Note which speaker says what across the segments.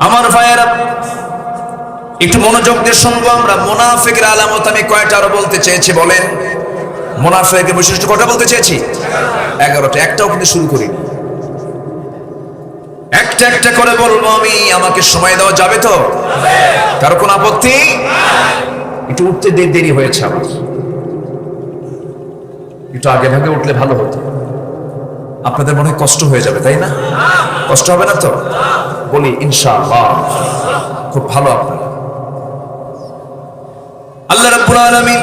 Speaker 1: আমার ভাইয়েরা, একটু মনোযোগ দিয়ে শুনবো আমরা। মুনাফিকের আলামত আমি কয়টা আরো বলতে চেয়েছি বলেন? মুনাফিকের বৈশিষ্ট্য কয়টা বলতে চেয়েছি? 11টা। একটাও কিন্তু শুরু করি, একটা একটা করে বলবো আমি। আমাকে সময় দেওয়া যাবে তো? কারো কোনো আপত্তি? একটু উঠতে দেরি হয়েছে আমার, একটু আগে ভাগে উঠলে ভালো হতো। আপনাদের মনে হয় কষ্ট হয়ে যাবে, তাই না? কষ্ট হবে না তো? বলি ইনশাআল্লাহ, খুব ভালো। আপনারা আল্লাহ রাব্বুল আলামিন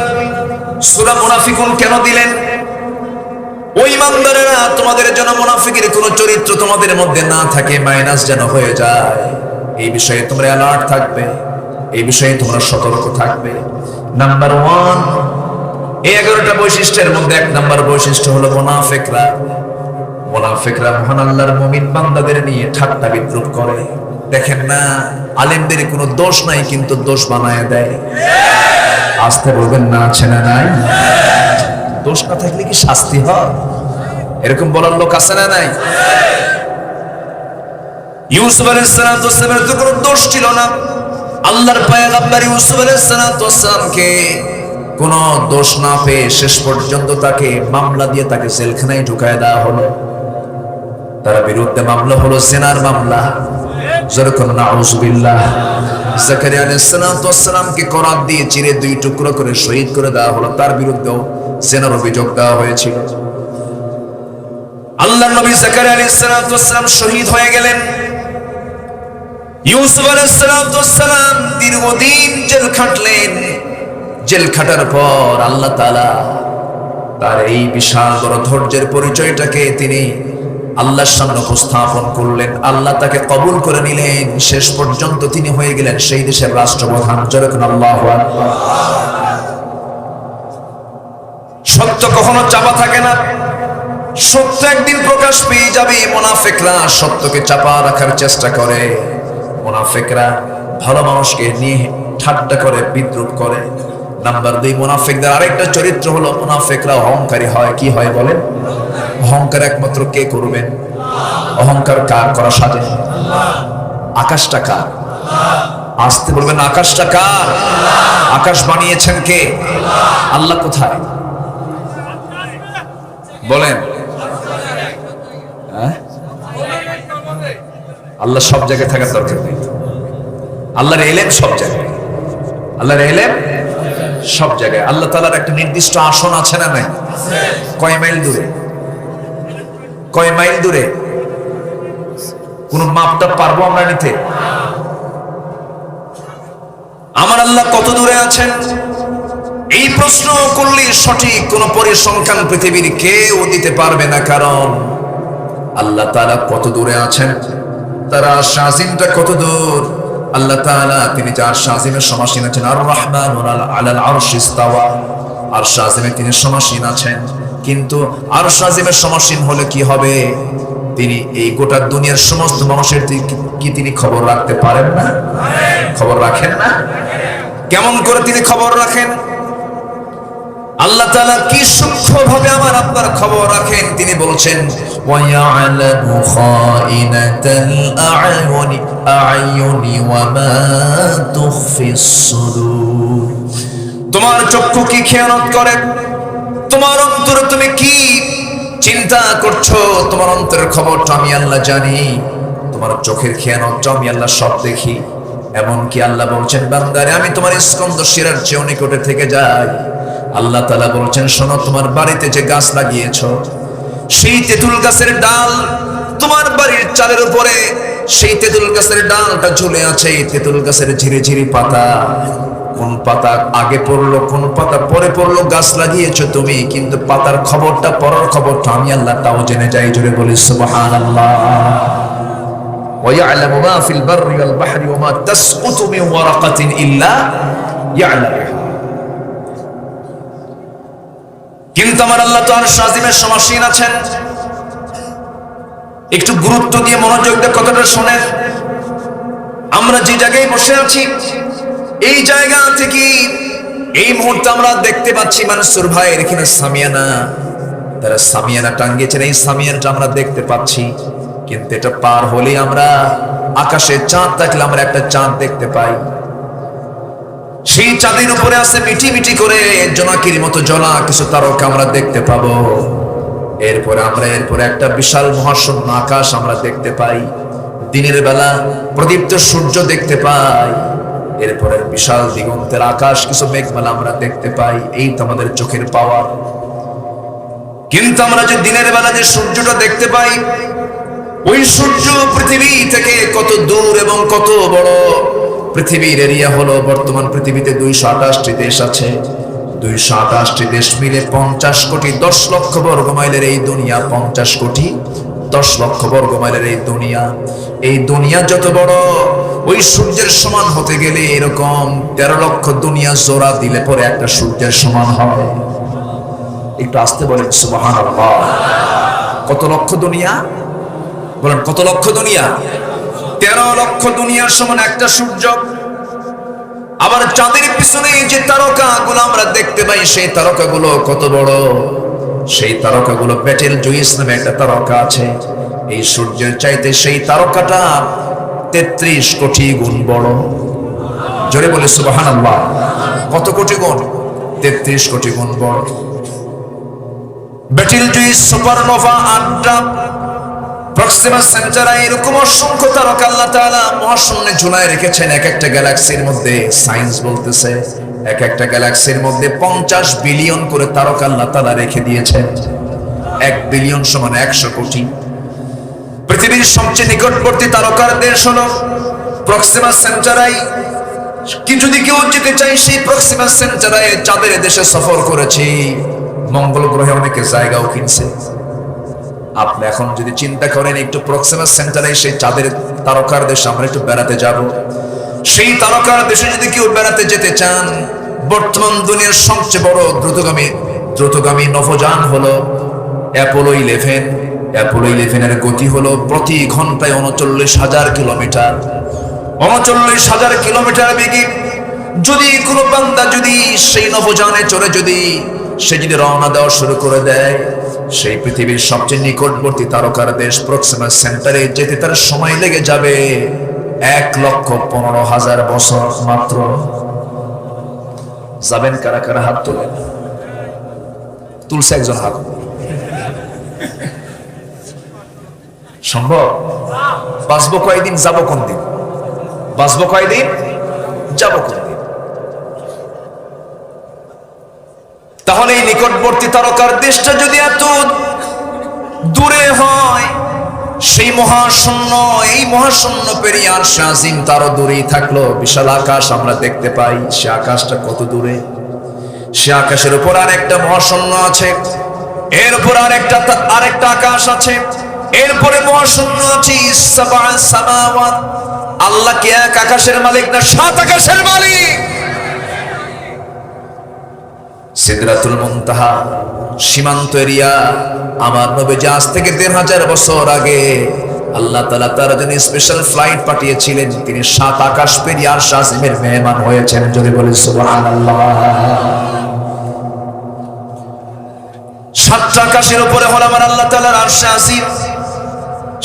Speaker 1: সূরা মুনাফিকুন কেন দিলেন? ওই ইমানদারেরা, তোমাদের জন্য মুনাফিকের কোন চরিত্র তোমাদের মধ্যে না থাকে, মাইনাস যেন হয়ে যায়, এই বিষয়ে তোমরা অ্যালার্ট থাকবে, এই বিষয়ে তোমরা সতর্ক থাকবে। নাম্বার 1, এই 11টা বৈশিষ্ট্যের মধ্যে 1 নাম্বার বৈশিষ্ট্য হলো মুনাফিকরা। মুনাফিকরা মহান আল্লাহর মুমিন বান্দাদের নিয়ে ঠাট্টা বিদ্রুপ করে। দেখেন না, আলেমদের কোনো দোষ নাই কিন্তু দোষ বানায় দেয়। আসতে বলবেন না, আছে না নাই? দোষ না থাকলে কি শাস্তি হয়? এরকম বলার লোক আছে না নাই? ইউসুফ আলাইহিস সালামের তো কোনো দোষ ছিল না। আল্লাহর পয়গম্বর ইউসুফ আলাইহিস সালামকে কোনো দোষ না পেয়ে শেষ পর্যন্ত তাকে মামলা দিয়ে তাকে জেলখানায় ঢুকায় দেওয়া হলো। তার বিরুদ্ধে মামলা হলো জিনার মামলা। যেরকম নাউযুবিল্লাহ, জাকারিয়া আলাইহিস সালামকে করাত দিয়ে চিরে 2 টুকরো করে শহীদ করে দেওয়া হলো। তার বিরুদ্ধেও জিনার অভিযোগ দেওয়া হয়েছিল। আল্লাহর নবী জাকারিয়া আলাইহিস সালাম শহীদ হয়ে গেলেন। ইউসুফ আলাইহিস সালাম দীর্ঘদিন জেল খাটলেন। জেল খাটার পর আল্লাহ তাআলা তার এই বিশাল বড় ধৈর্যের পরিচয়টাকে তিনি আল্লাহর সামনে উপস্থাপন করলেন। আল্লাহ তাকে কবুল করে নিলেন। শেষ পর্যন্ত তিনি হয়ে গেলেন সেই দেশের রাষ্ট্রপ্রধান। যেরকম আল্লাহু আকবার। সত্য কখনো চাপা থাকে না, সত্য একদিন প্রকাশ পেয়ে যাবে। মুনাফিকরা সত্যকে চাপা রাখার চেষ্টা করে। মুনাফিকরা ভালো মানুষকে নিয়ে ঠাট্টা করে, বিদ্রুপ করে। নাম্বার 2, মুনাফিকদের আরেকটা চরিত্র হলো মুনাফিকরা অহংকারী হয়। কি হয় বলেন? অহংকার একমাত্র কে করবেন? অহংকার কার করা সাজে? আকাশটা কার? আসতে বলবেন, আকাশটা কার? আকাশ বানিয়েছেন কে? আল্লাহ কোথায় বলেন? আল্লাহ সব জায়গায় থাকার দরকার নেই। আল্লাহর ইলম সব জায়গায়, আল্লাহর ইলম সব জায়গায়। আল্লাহ তাআলার একটা নির্দিষ্ট আসন আছে না নাই? কয় মাইল দূরে? কয় মাইল দূরে? কোন মাপটা পারবো আমরা নিতে? আমার আল্লাহ কত দূরে আছেন? এই প্রশ্ন করলে সঠিক কোন পরিসংখ্যান পৃথিবীর কেউ দিতে পারবে না। কারণ আল্লাহ তাআলা কত দূরে আছেন, তার আরশ আজিমটা কত দূর। আল্লাহ তাআলা তিনি যে আরশ আজিমের সমাসীন আছেন। আর রহমান আলাল আরশ ইস্তাওয়া, আরশ আজিমে তিনি সমাসীন আছেন। কিন্তু আরশ আজিমের সমাসীন হলে কি হবে? তিনি এই গোটা দুনিয়ার সমস্ত মানুষের কি তিনি খবর রাখতে পারেন না? খবর রাখেন না? কেমন করে তিনি খবর রাখেন? আল্লাহ তাআলা কি সূক্ষ্মভাবে আমার আপনার খবর রাখেন। তিনি বলছেন, ওয়া ইয়ালামু খাইনাতাল আ'য়ুনি ওয়া মা তুখফিস সুদূর। তোমার চক্ষু কি খেয়ানত করে? তোমার অন্তরে তুমি কি চিন্তা করছো? তোমার অন্তরের খবরটা আমি আল্লাহ জানি। তোমার চোখের খেয়ানতটা আমি আল্লাহ সব দেখি। এমনকি আল্লাহ বলছেন, বান্দারে আমি তোমার স্কন্ধ শিরার চেয়ে নিকটে থেকে যাই। আল্লাহ তাআলা বলছেন, শোনো, তোমার বাড়িতে যে গাছ লাগিয়েছো, সেই তেঁতুল গাছের ডাল তোমার বাড়ির চালের উপরে, সেই তেঁতুল গাছের ডালটা ঝুলে আছে। তেঁতুল গাছের ঝিরিঝিরি পাতা, কোন পাতা আগে পড়লো, কোন পাতা পরে পড়লো, গাছ লাগিয়েছো তুমি, কিন্তু পাতার খবরটা, পড়ার খবরটা আমি আল্লাহ তাও জেনে যাই। জুড়ে বলি সুবহানাল্লাহ। ওয়া ইয়ালামু মা ফিল বাররি ওয়াল বাহরি ওয়া মা তাসকুতু মিন ওয়ারাকাতিন ইল্লা ইয়ালামুহা। কিন্তু আমার আল্লাহ তো আরশ আজিমের সমাসীন আছেন। একটু গুরুত্ব দিয়ে মনোযোগ দিয়ে কথাটা শোনেন। আমরা যে জায়গায় বসে আছি, এই জায়গা থেকে এই মুহূর্তে আমরা দেখতে পাচ্ছি মানসুর ভাইয়ের এখানে সামিয়ানা, তারা সামিয়ানা টাঙ্গিয়েছেন। এই সামিয়ানাটা আমরা দেখতে পাচ্ছি। কিন্তু এটা পার হলে আমরা আকাশে চাঁদ থাকলে আমরা একটা চাঁদ দেখতে পাই। সেই চাঁদের উপরে আছে মিটি মিটি করে জোনাকির মতো জ্বলা কিছু তারকা আমরা দেখতে পাবো। এরপরে একটা বিশাল মহাশূন্য আকাশ আমরা দেখতে পাই। দিনের বেলা প্রদীপ্ত সূর্য দেখতে পাই। এরপরে বিশাল দিগন্তের আকাশ, কিছু মেঘমালা আমরা দেখতে পাই। এই তো আমাদের চোখের পাওয়ার। কিন্তু আমরা যে দিনের বেলা যে সূর্যটা দেখতে পাই, ওই সূর্য পৃথিবী থেকে কত দূর এবং কত বড়। পৃথিবীর এরিয়া হলো, বর্তমান পৃথিবীতে 228টি দেশ আছে। 228টি দেশ মিলে 50 কোটি 10 লক্ষ বর্গ মাইলের এই দুনিয়া। 50 কোটি 10 লক্ষ বর্গ মাইলের এই দুনিয়া। এই দুনিয়া যত বড়, ওই সূর্যের সমান হতে গেলে এরকম 13 লক্ষ দুনিয়া জোড়া দিলে পরে একটা সূর্যের সমান হয়। একটু আসতে বলেন সুবহানাল্লাহ। কত লক্ষ দুনিয়া বলেন? কত লক্ষ দুনিয়া? 13 লক্ষ দুনিয়ার সমান একটা সূর্য। আবার চাঁদের পিছনে যে তারকাগুলো আমরা দেখতে পাই, সেই তারকাগুলো কত বড়। সেই তারকাগুলো বেটেল জুইস নামে একটা তারকা আছে। এই সূর্যের চাইতে সেই তারকাটা 33 কোটি গুণ বড়। জোরে বলে সুবহানাল্লাহ। কত কোটি গুণ? 33 কোটি গুণ বড়। বেটেল জুইস, সুপারনোভা, আড্ডা, প্রক্সিমা সেন্টারাই, এরকম অসংখ্য তারকা আল্লাহ তাআলা মহাশূন্যে ঝুলায় রেখেছেন। এক একটা গ্যালাক্সির মধ্যে সায়েন্স বলতেছে এক একটা গ্যালাক্সির মধ্যে 50 বিলিয়ন করে তারকা আল্লাহ তাআলা রেখে দিয়েছেন। 1 বিলিয়ন সমান 100 কোটি। পৃথিবীর সবচেয়ে নিকটবর্তী তারকার দেশ হলো প্রক্সিমা সেন্টারাই। কি যদি কেউ যেতে চাই, সেই প্রক্সিমা সেন্টারাই চাঁদের দেশে সফর করেছি। মঙ্গল গ্রহে অনেকে জায়গাও কিনছে। আপনি এখন যদি চিন্তা করেন একটু প্রক্সিমা সেন্টারে, সেই চাঁদের তারকার দেশে আমরা একটু বেড়াতে যাব। সেই তারকার দেশে যদি কেউ বেড়াতে যেতে চান, বর্তমান দুনিয়ার সবচেয়ে বড় দ্রুতগামী নভোযান হলো অ্যাপোলো 11। অ্যাপোলো 11 এর গতি হলো প্রতি ঘন্টায় 39,000 কিলোমিটার। 39,000 কিলোমিটার বেগে যদি কোনো বান্দা যদি সেই নভোযানে চড়ে সে যদি রওনা দেওয়া শুরু করে দেয়, সেই পৃথিবীর সবচেয়ে নিকটবর্তী তারকার দেশ প্রক্সিমা সেন্টারে যেতে তার সময় লেগে যাবে 1,15,000 বছর মাত্র। যাবেন কারা কারা? হাত তোলেন। তুলছে একজন হাত। সম্ভব? বাঁচবো কয়দিন, যাবো কোন দিন? বাঁচবো কয়দিন, যাবো কোন দিন? তাহলে এই নিকটবর্তী তারকার দেশটা যদি এত দূরে হয়, সেই মহাশূন্য, এই মহাশূন্য পেরিয়ে আরশে আজিম তারও দূরেই থাকলো। বিশাল আকাশ আমরা দেখতে পাই। সে আকাশটা কত দূরে? সে আকাশের উপর আরেকটা মহাশূন্য আছে, এর উপর আরেকটা আকাশ আছে, এরপরে মহাশূন্য আছে। সাবআ সামাওয়াত। আল্লাহ কি এক আকাশের মালিক না 7 আকাশের মালিক? সিদরাতুল মুনতাহা সীমান্ত এরিয়া। আমার নবীজি আজ থেকে 1,500 বছর আগে আল্লাহ তাআলা তার জন্য স্পেশাল ফ্লাইট পাঠিয়েছিলেন। তিনি 7 আকাশ পেরিয়ে আরশে আজিমের মেহমান হয়েছেন। যদি বলি সুবহানাল্লাহ। 7 আকাশের উপরে হলো আমার আল্লাহ তাআলার আরশে আজিম।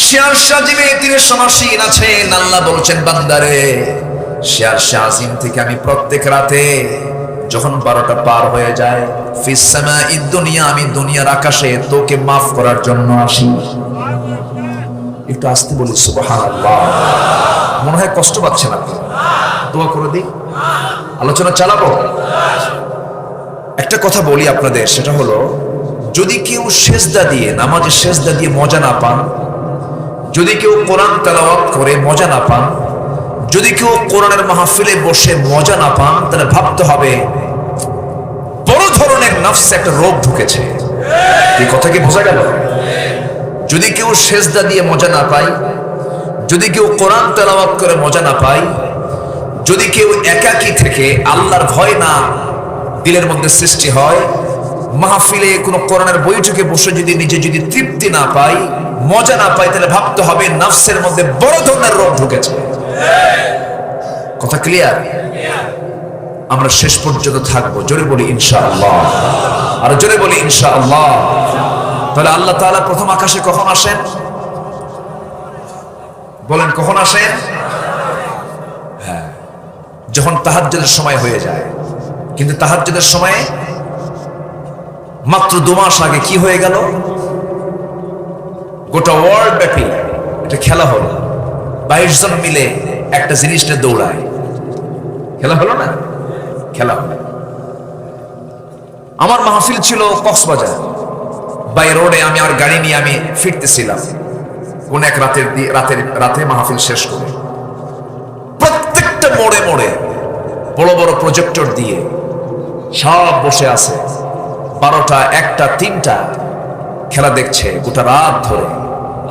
Speaker 1: সে আরশে আজিমে তিনি সমাসীন আছেন। আল্লাহ বলছেন, বান্দারে, সে আরশে আজিম থেকে আমি প্রত্যেক রাতে যখন 12টা পার হয়ে যায়, ফিস সামাঈদ দুনিয়া, আমি দুনিয়ার আকাশে তোকে মাফ করার জন্য আসি। একটু আসতে বলি সুবহানাল্লাহ। মনে হয় কষ্ট পাচ্ছেন আপনি? দোয়া করে দিই, আলোচনা চালাবো। একটা কথা বলি আপনাদের, সেটা হলো, যদি কেউ সেজদা দিয়ে, নামাজে সেজদা দিয়ে মজা না পান, যদি কেউ কোরআন তেলাওয়াত করে মজা না পান, যদি কেউ কোরআনের মাহফিলে বসে মজা না পান, তাহলে ভাবতে হবে বড় ধরনের নফসে একটা রোগ ঢুকেছে। এই কথা কি বোঝা গেল? যদি কেউ সেজদা দিয়ে মজা না পায়, যদি কেউ কোরআন তেলাওয়াত করে মজা না পায়, যদি কেউ একাকী থেকে আল্লাহর ভয় না দিলের মধ্যে সৃষ্টি হয়, মাহফিলে কোনো কোরআনের বৈঠকে বসে যদি নিজে যদি তৃপ্তি না পাই, মজা না পাই, তাহলে ভাবতে হবে নফসের মধ্যে বড় ধরনের রোগ ঢুকেছে। কথা ক্লিয়ার? আমরা শেষ পর্যন্ত থাকবো। জোরে বলি ইনশাআল্লাহ। আর জোরে বলি ইনশাআল্লাহ। তাহলে আল্লাহ তাআলা প্রথম আকাশে কখন আসেন? বলেন কখন আসেন? হ্যাঁ, যখন তাহাজ্জুদের সময় হয়ে যায়। কিন্তু তাহাজ্জুদের সময়ে মাত্র 2 মাস আগে কি হয়ে গেল? গোটা ওয়ার্ল্ড ব্যাপী একটা খেলা হলো, 22 জন মিলে একটা জিনিস নিয়ে দৌড়ায়। খেলা হলো না? খেলা হলো। আমার মাহফিল ছিল কক্সবাজার বাই রোডে। আমি আমার গাড়ি নিয়ে আমি ফিরতেছিলাম কোন এক রাতে মাহফিল শেষ করে। প্রত্যেকটা মোড়ে মোড়ে বড় বড় প্রজেক্টর দিয়ে সব বসে আছে, 12টা 1টা 3টা খেলা দেখছে গোটা রাত ধরে।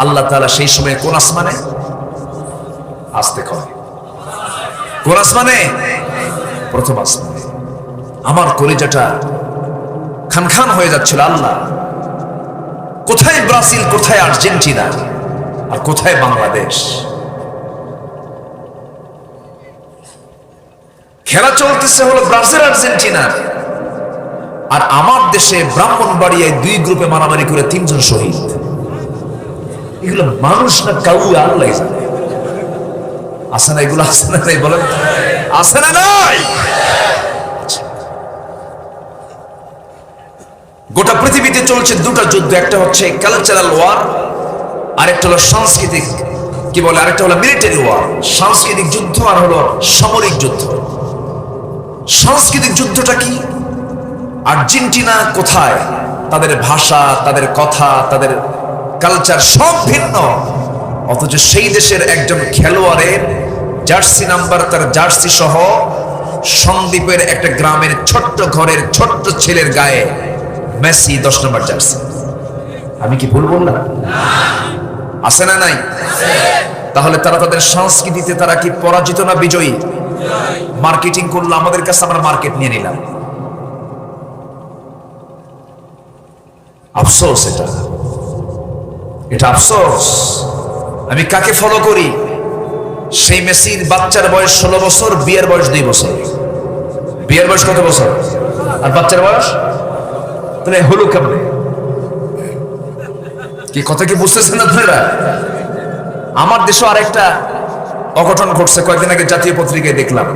Speaker 1: আল্লাহ তাআলা সেই সময় কোন আসমানে? আসতে করে। কোন আসমানে? প্রথম আসমানে। আমার কলিজাটা খান খান হয়ে যাচ্ছিল। আল্লাহ, কোথায় ব্রাজিল, কোথায় আর্জেন্টিনা, আর কোথায় বাংলাদেশ? খেলা চলতেছে হলো ব্রাজিল আর্জেন্টিনা, আর আমার দেশে ব্রাহ্মণবাড়িয়ায় 2 গ্রুপে মারামারি করে 3 জন শহীদ। এগুলো মানুষ না কাউ? আল্লাহ জানে। আছে না এগুলো? আছে না নাই? বলেন আছে না নাই? গোটা পৃথিবীতে চলছে 2টা যুদ্ধ। একটা হচ্ছে কালচারাল ওয়ার, আরেকটা হলো সাংস্কৃতিক, কি বলে, আরেকটা হলো মিলিটারি ওয়ার। সাংস্কৃতিক যুদ্ধ আর হলো সামরিক যুদ্ধ। সাংস্কৃতিক যুদ্ধটা কি? আর্জেন্টিনা কোথায়? তাদের ভাষা, তাদের কথা, তাদের কালচার সব ভিন্ন, অথচ সেই দেশের একজন খেলোয়াড়ের জার্সি নাম্বার, তার জার্সি সহ সন্দ্বীপের একটা গ্রামের ছোট্ট ঘরের ছোট্ট ছেলের গায়ে মেসি 10 নম্বর জার্সি। আমি কি ভুল বললাম? আছে না নাই? তাহলে তারা তাদের সংস্কৃতিতে তারা কি পরাজিত না বিজয়ী? মার্কেটিং করলো আমাদের কাছে, আমরা মার্কেট নিয়ে নিলাম। আফসোস, এটা আফসোস। আমি কাকে ফলো করি? সেই মেসির বাচ্চার বয়স 16 বছর, বিয়ের বয়স 2 বছর। বিয়ের বয়স কত বছর? আর বাচ্চার বয়স? তাহলে হলো কেমনে? কি কথা কি বুঝতেছেন আপনারা? আমার দেশে আরেকটা অঘটন ঘটছে কয়েকদিন আগে, জাতীয় পত্রিকায় দেখলাম।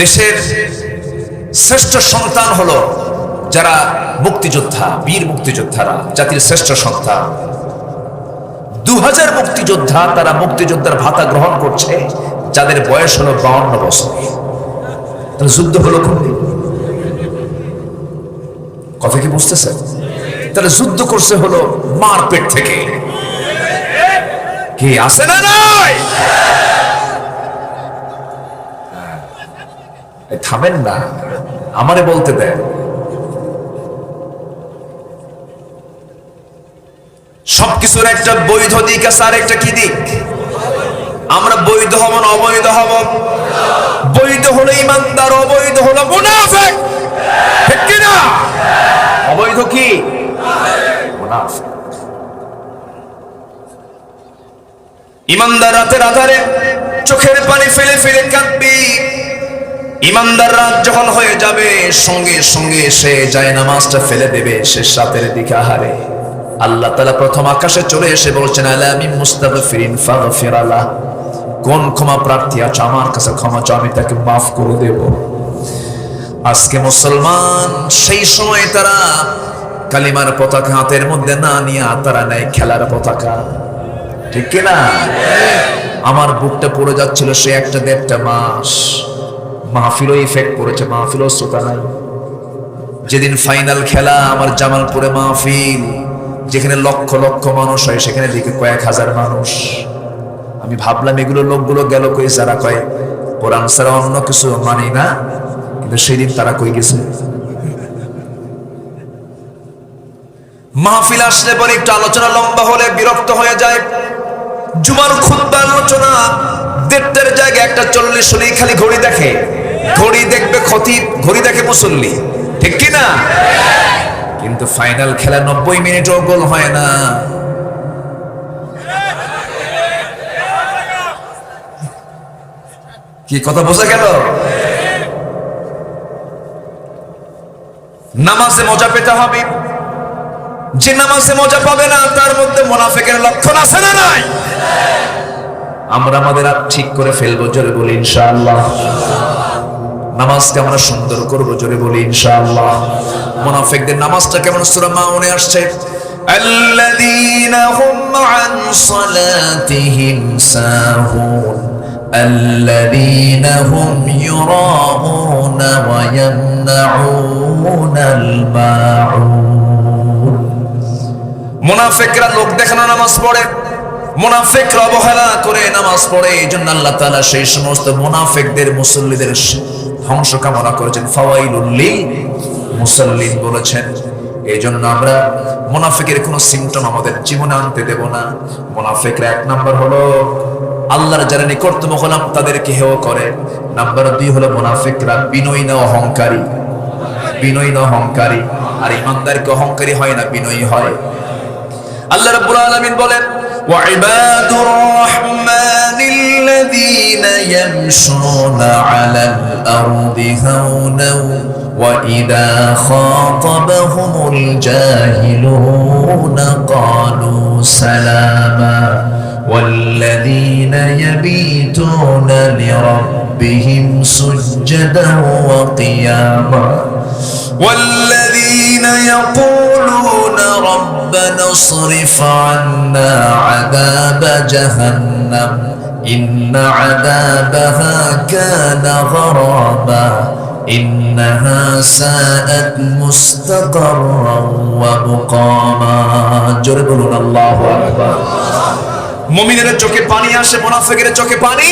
Speaker 1: দেশের শ্রেষ্ঠ সন্তান হলো যারা মুক্তিযোদ্ধা, বীর মুক্তিযোদ্ধারা, জাতির শ্রেষ্ঠ সন্তান। 2000 মুক্তিযোদ্ধা, তারা মুক্তিযোদ্ধার ভাতা গ্রহণ করছে যাদের বয়স হলো 52 বছর। যুদ্ধ হলো কোন দিন? কথা কি বুঝতেছেন? তাহলে যুদ্ধ করছে হলো মার পেট থেকে। কি আছে না নাই? থামেন না, আমারে বলতে দেন। সবকিছুর একটা বৈধ দিক আছে, আর একটা কি দিক? আমরা বৈধ হব না অবৈধ হব? বৈধ হলো ইমানদার, অবৈধ হলো মুনাফিক। ঠিক কি না? অবৈধ কি? মুনাফিক। ইমানদার রাতের আধারে চোখের পানি ফেলে ফেলে কাঁদবি। ইমানদার রাত যখন হয়ে যাবে, সঙ্গে সঙ্গে সে যায় নামাজটা ফেলে দেবে। শেষ রাতের দিকে আহারে আল্লাহ তাআলা প্রথম আকাশে চলে এসে বলছেন, আলামিন মুস্তাগফিরিন ফাগফির আলাহ। কোন ক্ষমা প্রার্থী আছে আমার কাছে ক্ষমা চাও, আমি তাকে মাফ করে দেব। আজকে মুসলমান সেই সময় তারা কালিমার পতাকা হাতের মধ্যে না নিয়ে তারা নেয় খেলার পতাকা। ঠিক কিনা? আমার বুকটা পড়ে যাচ্ছিল সে 1.5 মাস। মাহফিলও ইফেক্ট পড়েছে, মাহফিলও শ্রোতা নাই। যেদিন ফাইনাল খেলা আমার জামালপুরে মাহফিল, যেখানে লক্ষ লক্ষ মানুষ হয়, সেখানে দেখে কয়েক হাজার মানুষ। আমি ভাবলাম এগুলো লোকগুলো গেল কই? যারা কয় কোরআন ছাড়া অন্য কিছু মানি না, কিন্তু সেদিন তারা কই গেছে? মাহফিল আসলে পরে একটু আলোচনা লম্বা হলে বিরক্ত হয়ে যায়। জুমার খুতবা আলোচনা 1:30টার জায়গায় 1:40 হলেই খালি ঘড়ি দেখে। ঘড়ি দেখবে খতিব, ঘড়ি দেখে মুসল্লি। ঠিক কি না? কিন্তু ফাইনাল খেলা 90 মিনিটও গোল হয় না। কি কথা বোঝা গেল? নামাজে মজা পেতে হবে। যে নামাজে মজা পাবে না তার মধ্যে মুনাফিকের লক্ষণ আছে না নাই? আমরা আমাদের ঠিক করে ফেলবো, জোরে বলি ইনশাআল্লাহ। নামাজকে আমরা সুন্দর করবো, জোরে বলি ইনশাআল্লাহ। মুনাফিকদের নামাজটা কেমন? সূরা মাউনে আসছে, আল্লাযীনা হুম আন সালাতিহিম সাহুন আল্লাযীনা হুম ইউরাউনা ওয়া ইয়ামনাউনাল মাউন। মুনাফিকরা লোক দেখানো নামাজ পড়ে, মুনাফিকরা অবহেলা করে নামাজ পড়ে। এইজন্য আল্লাহ তাআলা সেই সমস্ত মুনাফিকদের মুসল্লিদের ধ্বংস কামনা করেছেন, ফাওয়াইলুল লিল মুসাল্লিন বলেছেন। এইজন্য আমরা মুনাফিকের কোনো সিম্পটম আমাদের জীবনে আনতে দেব না। মুনাফিকরা এক নাম্বার হলো আল্লাহর যারা নিকটতম হলাম তাদেরকে হেয় করে। নাম্বার 2 হলো মুনাফিকরা বিনয়ী না অহংকারী, বিনয়ী না অহংকারী। আর ইমানদারকে অহংকারী হয় না, বিনয়ী হয়। আল্লাহ রাব্বুল আলামিন বলেন, وعباد الرحمن الذين يمشون على الأرض هونا وإذا خاطبهم الجاهلون قالوا سلاما والذين يبيتون لربهم سجدا وقياما والذين يقولون ربنا اصرف عنا عذاب جهنم إن عذابها كان غراما إنها ساءت مستقرا ومقاما جرب الله أكبر মুমিনের চোখে পানি আসে, মুনাফিকের চোখে পানি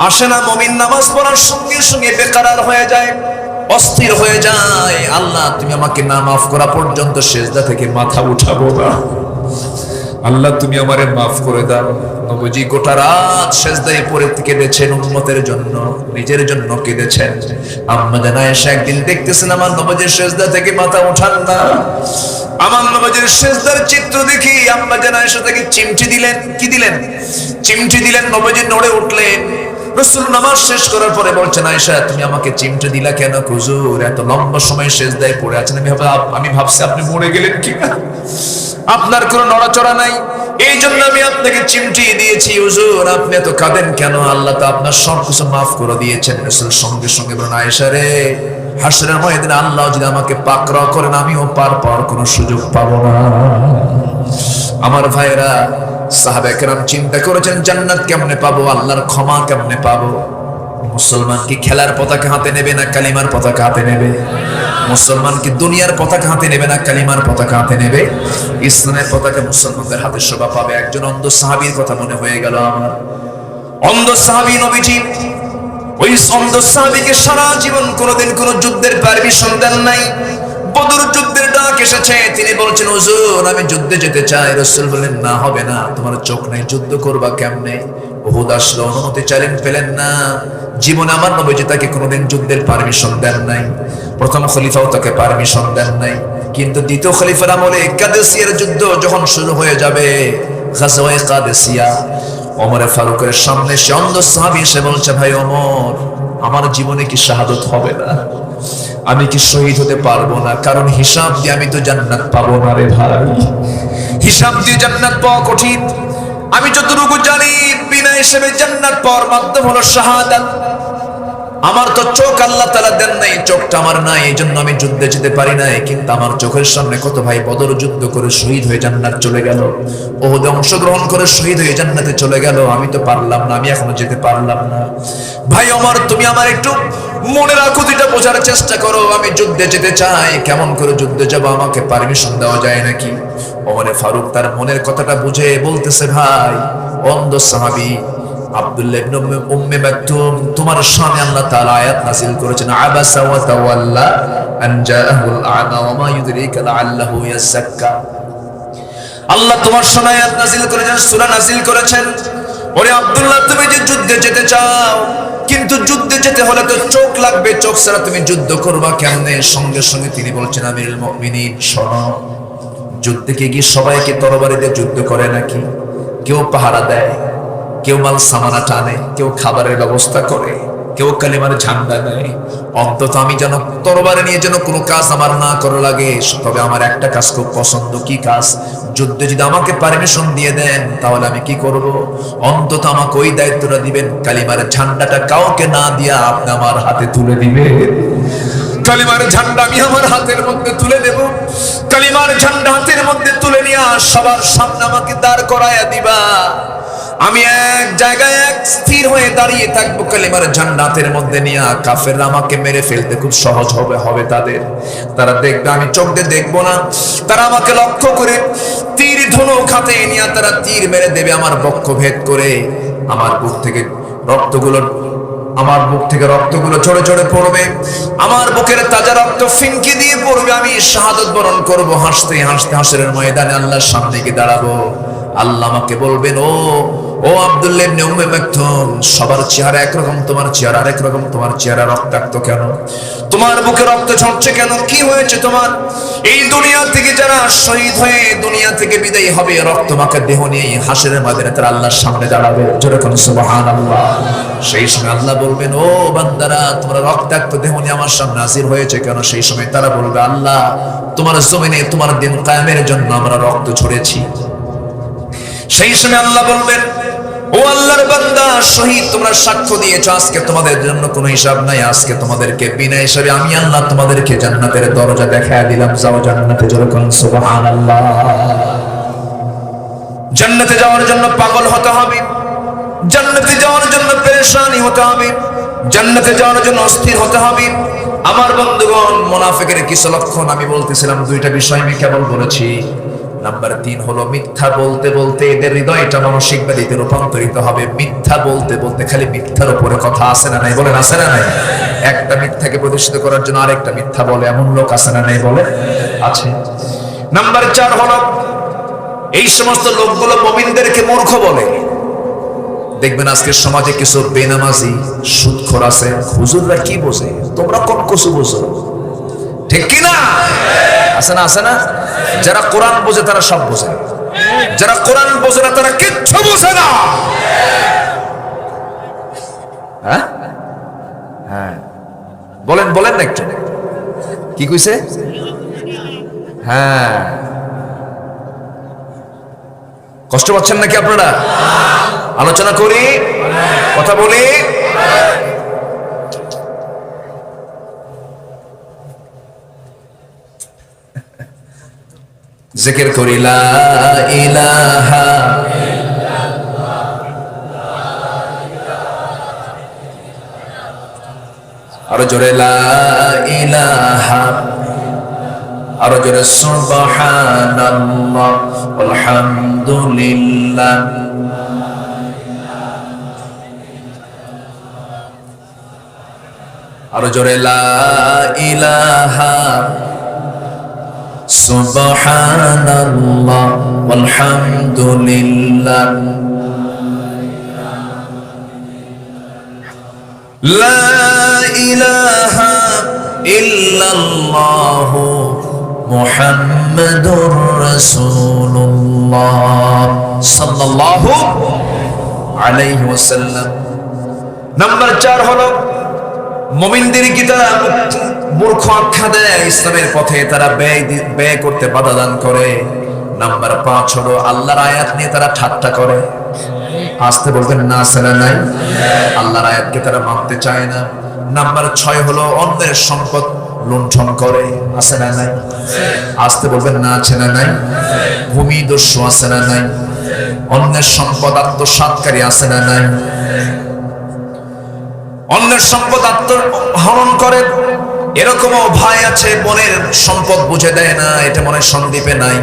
Speaker 1: আসে না। মুমিন নামাজ পড়ার সঙ্গে সঙ্গে বেকরার হয়ে যায়, অস্থির হয়ে যায়। আল্লাহ তুমি আমাকে না মাফ করা পর্যন্ত সিজদা থেকে মাথা উঠাবো না, আল্লাহ তুমি আমারে মাফ করে দাও। নবীজি গোটা রাত সিজদায় পড়ে কেঁদেছেন, উম্মতের জন্য, নিজের জন্য কেঁদেছেন। আম্মা জান আয়েশা একদিন দেখতেছেন আমার নবীজির সিজদা থেকে মাথা উঠান না। আমার নবীজির সিজদার চিত্র দেখি আম্মা জান আয়েশা তাকে চিমটি দিলেন। কি দিলেন? চিমটি দিলেন। নবীজি নড়ে উঠলেন। রাসূল নামাজ শেষ করার পরে বলছেন, আয়েশা তুমি আমাকে চিমটি দিলা কেন? হুজুর এত লম্বা সময় সিজদায় পড়ে আছেন, আমি ভাবছি আপনি মরে গেলেন কিনা, আপনার কোনো নড়াচড়া নাই, এই জন্য আমি আপনাকে চিমটি দিয়েছি। হুজুর আপনি এত কাঁদেন কেন? আল্লাহ তো আপনার সবকিছু মাফ করে দিয়েছেন। রাসূল সঙ্গে সঙ্গে বলেন, আয়েশা রে, হাসরের ময়দানে আল্লাহ যদি আমাকে পাকড়াও করেন আমিও পার পাওয়ার কোনো সুযোগ পাবো না। আমার ভাইরা, সাহাবায়ে কেরাম চিন্তা করেছেন জান্নাত কেমনে পাবো, আল্লাহর ক্ষমা কেমনে পাবো। মুসলমান কি খেলার পতাকা হাতে নেবে না কালিমার পতাকা হাতে নেবে? মুসলমান কি দুনিয়ার পতাকা হাতে নেবে না কালিমার পতাকা হাতে নেবে? ইসলামের পতাকা মুসলমানদের হাতে শোভা পাবে। একজন অন্ধ সাহাবীর কথা মনে হয়ে গেল আমার। অন্ধ সাহাবী নবীজি, ওই অন্ধ সাহাবীকে সারা জীবন কোনোদিন কোনো যুদ্ধের পারমিশন দেন নাই। বদর যুদ্ধের ডাক এসেছে, তিনি বলছেন হুজুর আমি যুদ্ধে যেতে চাই। রাসূল বলেন না, হবে না, তোমার চোখ নাই, যুদ্ধ করবা কেমনে? উহুদ আসলো, অনুমতি চাইলেন, পেলেন না। জীবনে আমার নবীজি তাকে কোনোদিন যুদ্ধের পারমিশন দেন নাই। প্রথম খলিফাও তাকে পারমিশন দেন নাই। কিন্তু দ্বিতীয় খলিফার আমলে কাদেসিয়ার যুদ্ধ যখন শুরু হয়ে যাবে, গাজওয়ে কাদেসিয়া, ওমরে ফারুকের সামনে সে অন্ধ সাহাবী এসে বলছে, ভাই ওমর আমার জীবনে কি শাহাদত হবে না? আমি কি শহীদ হতে পারবো না? কারণ হিসাব দিয়ে আমি তো জান্নাত পাবো না রে ভাই, হিসাব দিয়ে জান্নাত পাওয়া কঠিন। আমি যতটুকু জানি বিনা হিসেবে জান্নাত পাওয়ার মাধ্যম হলো শাহাদাত। আমার তো চোখ আল্লাহ তাআলা দেন নাই, চোখটা আমার নাই, এইজন্য আমি যুদ্ধে যেতে পারি নাই। কিন্তু আমার চোখের সামনে কত ভাই বদর যুদ্ধ করে শহীদ হয়ে জান্নাত চলে গেল, উহুদে অংশগ্রহণ করে শহীদ হয়ে জান্নাতে চলে গেল। আমি তো পারলাম না, আমি এখনো যেতে পারলাম না। ভাই ওমর তুমি আমার একটু মনে রাখো, দুইটা বোঝার চেষ্টা করো। আমি যুদ্ধে যেতে চাই, কেমন করে যুদ্ধে যাব? আমাকে পারমিশন দেওয়া যায় নাকি? ওমরে ফারুক তার মনের কথাটা বুঝে বলতেছে, ভাই অন্ধ সাহাবী আব্দুল্লাহ ইবনে উম্মে মাকতুম, তোমার শানে আল্লাহ তাআলা আয়াত নাযিল করেছেন, আবাসা ওয়া তাওয়াল্লা আন জাআহুল আ'মা ওয়া মা ইউদরিকা লাআল্লাহু ইয়াযাক্কা। আল্লাহ তোমার শানে আয়াত নাযিল করেছেন, সূরা নাযিল করেছেন। ওরে আব্দুল্লাহ তুমি যে যুদ্ধে যেতে চাও, কিন্তু যুদ্ধে যেতে হলে তো চোখ লাগবে, চোখ ছাড়া তুমি যুদ্ধ করবা কেমনে? সঙ্গে সঙ্গে তিনি বলছেন, আমিরুল মুমিনিন শোনো, যুদ্ধে গিয়ে সবাইকে তরবারি দিয়ে যুদ্ধ করে নাকি? কেউ পাহারা দেয়, কেউ মাল সামানা টানে, কেউ খাবারের ব্যবস্থা করে, কেউ কালিমার ঝান্ডা নেয়। অন্তত আমি যেন তরবারি নিয়ে যেন কোনো কাজ আমার না করা লাগে। তবে আমার একটা কাজ খুব পছন্দ। কি কাজ? যুদ্ধে যদি আমাকে পারমিশন দিয়ে দেন তাহলে আমি কি করব? অন্তত আমাকে ওই দায়িত্বটা দিবেন, কালিমার ঝান্ডাটা কাউকে না দিয়া আপনি আমার হাতে তুলে দিবেন। কালিমার ঝান্ডা আমি আমার হাতের মধ্যে তুলে দেব। কালিমার ঝান্ডা হাতের মধ্যে তুলে নিয়ে সবার সামনে আমাকে দাঁড় করায়া দিবা। আমি এক জায়গায় এক স্থির হয়ে দাঁড়িয়ে থাকবো কালিমার ঝান্ডা হাতের মধ্যে নিয়ে। কাফেররা আমাকে মেরে ফেলতে খুব সহজ হবে তাদের। তারা দেখবে, আমি চোখ দিয়ে দেখবো না। তারা আমাকে লক্ষ্য করে তীর ধনুক হাতে নিয়ে তারা তীর মেরে দেবে আমার বক্ষ ভেদ করে। আমার বুক থেকে রক্তগুলো ঝরে ঝরে পড়বে। আমার বুকের তাজা রক্ত ফিনকি দিয়ে পড়বে। আমি শাহাদত বরণ করব। হাসতে হাসতে হাসরের ময়দানে আল্লাহর সামনে গিয়ে দাঁড়াবো। আল্লাহ আমাকে বলবেন, ও আব্দুল্লাহ ইবনে উম্মে মাকতুম, সবার চেহারা একরকম, তোমার চেহারা আরেক রকম। তোমার চেহারা রক্তাক্ত কেন? তোমার বুকে রক্ত ঝরছে কেন? কি হয়েছে তোমার? এই দুনিয়া থেকে যারা শহীদ হয়ে দুনিয়া থেকে বিদায় হবে, রক্তমাখা দেহ নিয়ে হাসরের ময়দানে তারা আল্লাহর সামনে দাঁড়াবে। জোরে কোন সুবহানাল্লাহ। সেই সময় আল্লাহ বলবেন, ও বান্দারা, তোমরা রক্তাক্ত দেহ নিয়ে আমার সামনে হাজির হয়েছে কেন? সেই সময় তারা বলবে, আল্লাহ, তোমার জমিনে তোমার দিন কায়েমের জন্য আমরা রক্ত ঝরেছি। সেই সময় আল্লাহ বলবেন, ও আল্লাহর বান্দা, শহীদ তোমরা সাক্ষ্য দিয়েছো, আজকে তোমাদের জন্য কোনো হিসাব নাই। আজকে তোমাদেরকে বিনা হিসাবে আমি আল্লাহ তোমাদেরকে জান্নাতের দরজা দেখায় দিলাম। যাও জান্নাতে। জোরে কোন সুবহানাল্লাহ। জান্নাতে যাওয়ার জন্য পাগল হতে হবে, জান্নাতে যাওয়ার জন্য পেরেশানি হতে হবে, জান্নাতে যাওয়ার জন্য অস্থির হতে হবে। আমার বন্ধুগণ, মুনাফিকের কিছু লক্ষণ আমি বলতেছিলাম, দুইটা বিষয় আমি কেবল বলেছি। নাম্বার 3 হলো মিথ্যা বলতে বলতে এদের হৃদয়টা মানসিক ব্যাধিতে রূপান্তরিত হবে। মিথ্যা বলতে বলতে খালি মিথ্যার উপরে কথা আসে না নাই? বলেন আসে না নাই? একটা মিথ্যাকে প্রতিষ্ঠিত করার জন্য আরেকটা মিথ্যা বলে এমন লোক আসে না নাই? বলে আছে। নাম্বার 4 হলো এই সমস্ত লোকগুলো মুমিনদেরকে মূর্খ বলে। দেখবেন আজকের সমাজে কিছু বেনামাজি সুদখোর আছে। হুজুররা কি বোঝে? তোমরা কোন কসু বোঝো? ঠিক কি না? আছে না? আছে না? যারা কোরআন বোঝে তারা সব বোঝে, যারা কোরআন বোঝে না তারা কিচ্ছু বোঝে না। হ্যাঁ হ্যাঁ, বলেন বলেন না একটু, কি কইছে? হ্যাঁ, কষ্ট পাচ্ছেন নাকি আপনারা? আলোচনা করি, কথা বলি। জিকির করি লা ইলাহা ইল্লাল্লাহ, আরো জোরে লা ইলাহা, আরো জোরে সুবহানাল্লাহ আলহামদুলিল্লাহ। আরো জোরে লা ইলাহা সুবহানাল্লাহ আলহামদুলিল্লাহ। লা ইলাহা ইল্লাল্লাহ মুহাম্মাদুর রাসূলুল্লাহ সাল্লাল্লাহু আলাইহি ওয়াসাল্লাম। নাম্বার 4 হলো মুমিনদেরকে তারা মূর্খ আখ্যা দেয়, ইসলামের পথে তারা ব্যয় করতে বাধা দান করে। নাম্বার 5 হলো আল্লাহর আয়াত নিয়ে তারা ঠাট্টা করে। আসতে বলবেন না, আছে না নাই? আল্লাহর আয়াতকে তারা মানতে চায় না। নাম্বার 6 হলো অন্যের সম্পদ লুণ্ঠন করে। আছে না নাই? আসতে বলবেন না, আছে না নাই? ভূমিদস্যু আছে না নাই? অন্যের সম্পদ আত্মসাৎকারী আছে না নাই? অন্যের সম্পদ আত্মহরণ করে। এরকমও ভাই আছে বোনের সম্পদ বুঝে দেয় না, এটা মনে সন্দীপে নাই।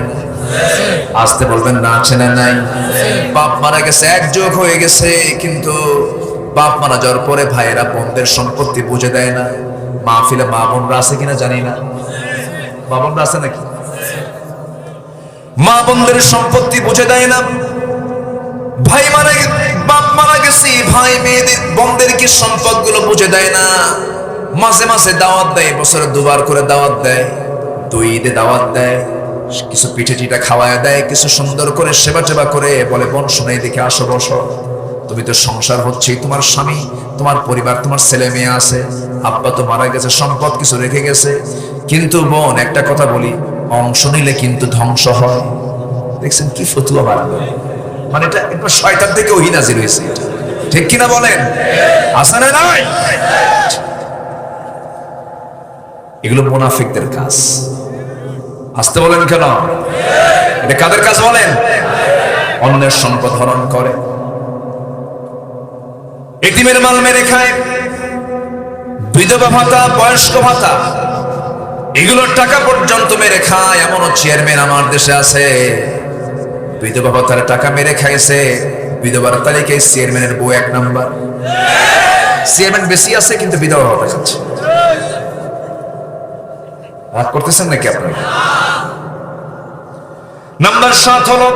Speaker 1: আসতে বলবেন না, আছে না নাই? বাপ মারা গেছে, এক যুগ হয়ে গেছে, কিন্তু বাপ মারা যাওয়ার পরে ভাইয়েরা বোনদের সম্পত্তি বুঝে দেয় না। মাহফিলে মা বোনরা আছে কিনা জানি না, মা বোনরা আছে নাকি? মা বোনদের সম্পত্তি বুঝে দেয় না। ভাই মারা গেছে, বাপ মারা গেছে, ভাই মেয়েদের বোনদের কি সম্পদ গুলো বুঝে দেয় না। মাঝে মাঝে দাওয়াত দেয়, বছরে 2 বার করে দাওয়াত দেয়, 2 ঈদে দাওয়াত দেয়, কিছু পিঠে টিঠা খাওয়ায় দেয়, কিছু সুন্দর করে সেবা টেবা করে বলে, বোন শোনাই দেখে আসো বসো, তুমি তো সংসার হচ্ছে, তোমার স্বামী, তোমার পরিবার, তোমার ছেলে মেয়ে আছে, আব্বা তো মারা গেছে, সম্পদ কিছু রেখে গেছে, কিন্তু বোন একটা কথা বলি, অংশ নিলে কিন্তু ধ্বংস হয়। দেখছেন কি ফতুয়া বানানো, মানে এটা একবার শয়তান থেকে ওহী নাযিল হয়েছে, ঠিক কিনা বলেন? আছে না নাই? এগুলো মুনাফিকদের কাজ। আসতে বলেন কেন? এটা কাদের কাজ বলেন? অন্যের সম্পদ হরণ করে, এতিমের মাল মেরে খায়, বিধবা ভাতা, বয়স্ক ভাতা, এগুলোর টাকা পর্যন্ত মেরে খায়। এমনও চেয়ারম্যান আমার দেশে আছে, বিধবা ভাতার টাকা মেরে খাইছে, বিধবার তালিকায় চেয়ারম্যানের বউ 1 নাম্বার। চেয়ারম্যান বেশি আছে কিন্তু বিধবা ভাতা খাচ্ছে। রাগ করতেছেন নাকি আপনারা? নাম্বার 7 হলো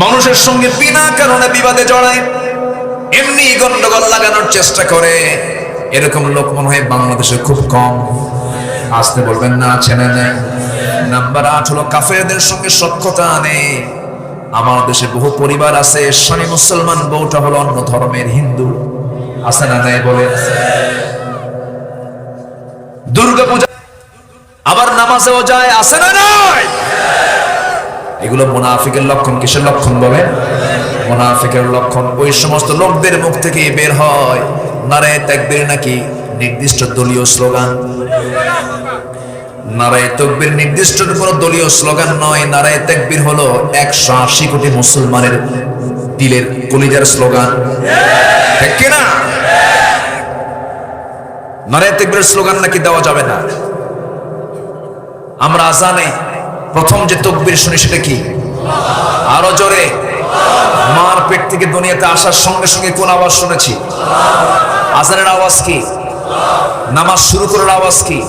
Speaker 1: মানুষের সঙ্গে বিনা কারণে বিবাদে জড়ায়, এমনি গন্ডগোল লাগানোর চেষ্টা করে। এরকম লোক মনে হয় বাংলাদেশে খুব কম। আসতে বলবেন না, আছে না নাই? নাম্বার 8 হলো কাফেরদের সঙ্গে সখ্যতা আনে। আমার দেশে বহু পরিবার আছে, স্বামী মুসলমান, বউটা হলো অন্য ধর্মের হিন্দু। আছে না নাই বলে? দুর্গা পূজা আবার নামাজেও যায়, আছে না নাই? এগুলো মুনাফিকের লক্ষণ। কিসের লক্ষণ বলে? মুনাফিকের লক্ষণ। ওই সমস্ত লোকদের মুখ থেকে বের হয় নারায়ে তাকবীর নাকি নির্দিষ্ট দলীয় স্লোগান। নারায়ে তাকবীর নির্দিষ্ট কোনো দলীয় স্লোগান নয়। নারায়ে তাকবীর হলো 180 কোটি মুসলমানের দিলের কলিজার স্লোগান, ঠিক কি না? নারায়ে তাকবীরের স্লোগান নাকি দেওয়া যাবে না। আমরা আজানে প্রথম যে তাকবীর শুনি সেটা কি? আরো জোরে। মার পেট থেকে দুনিয়াতে আসার সঙ্গে সঙ্গে কোন আওয়াজ শুনেছি? আজানের আওয়াজ কি? নামাজ শুরু করার আওয়াজ কি?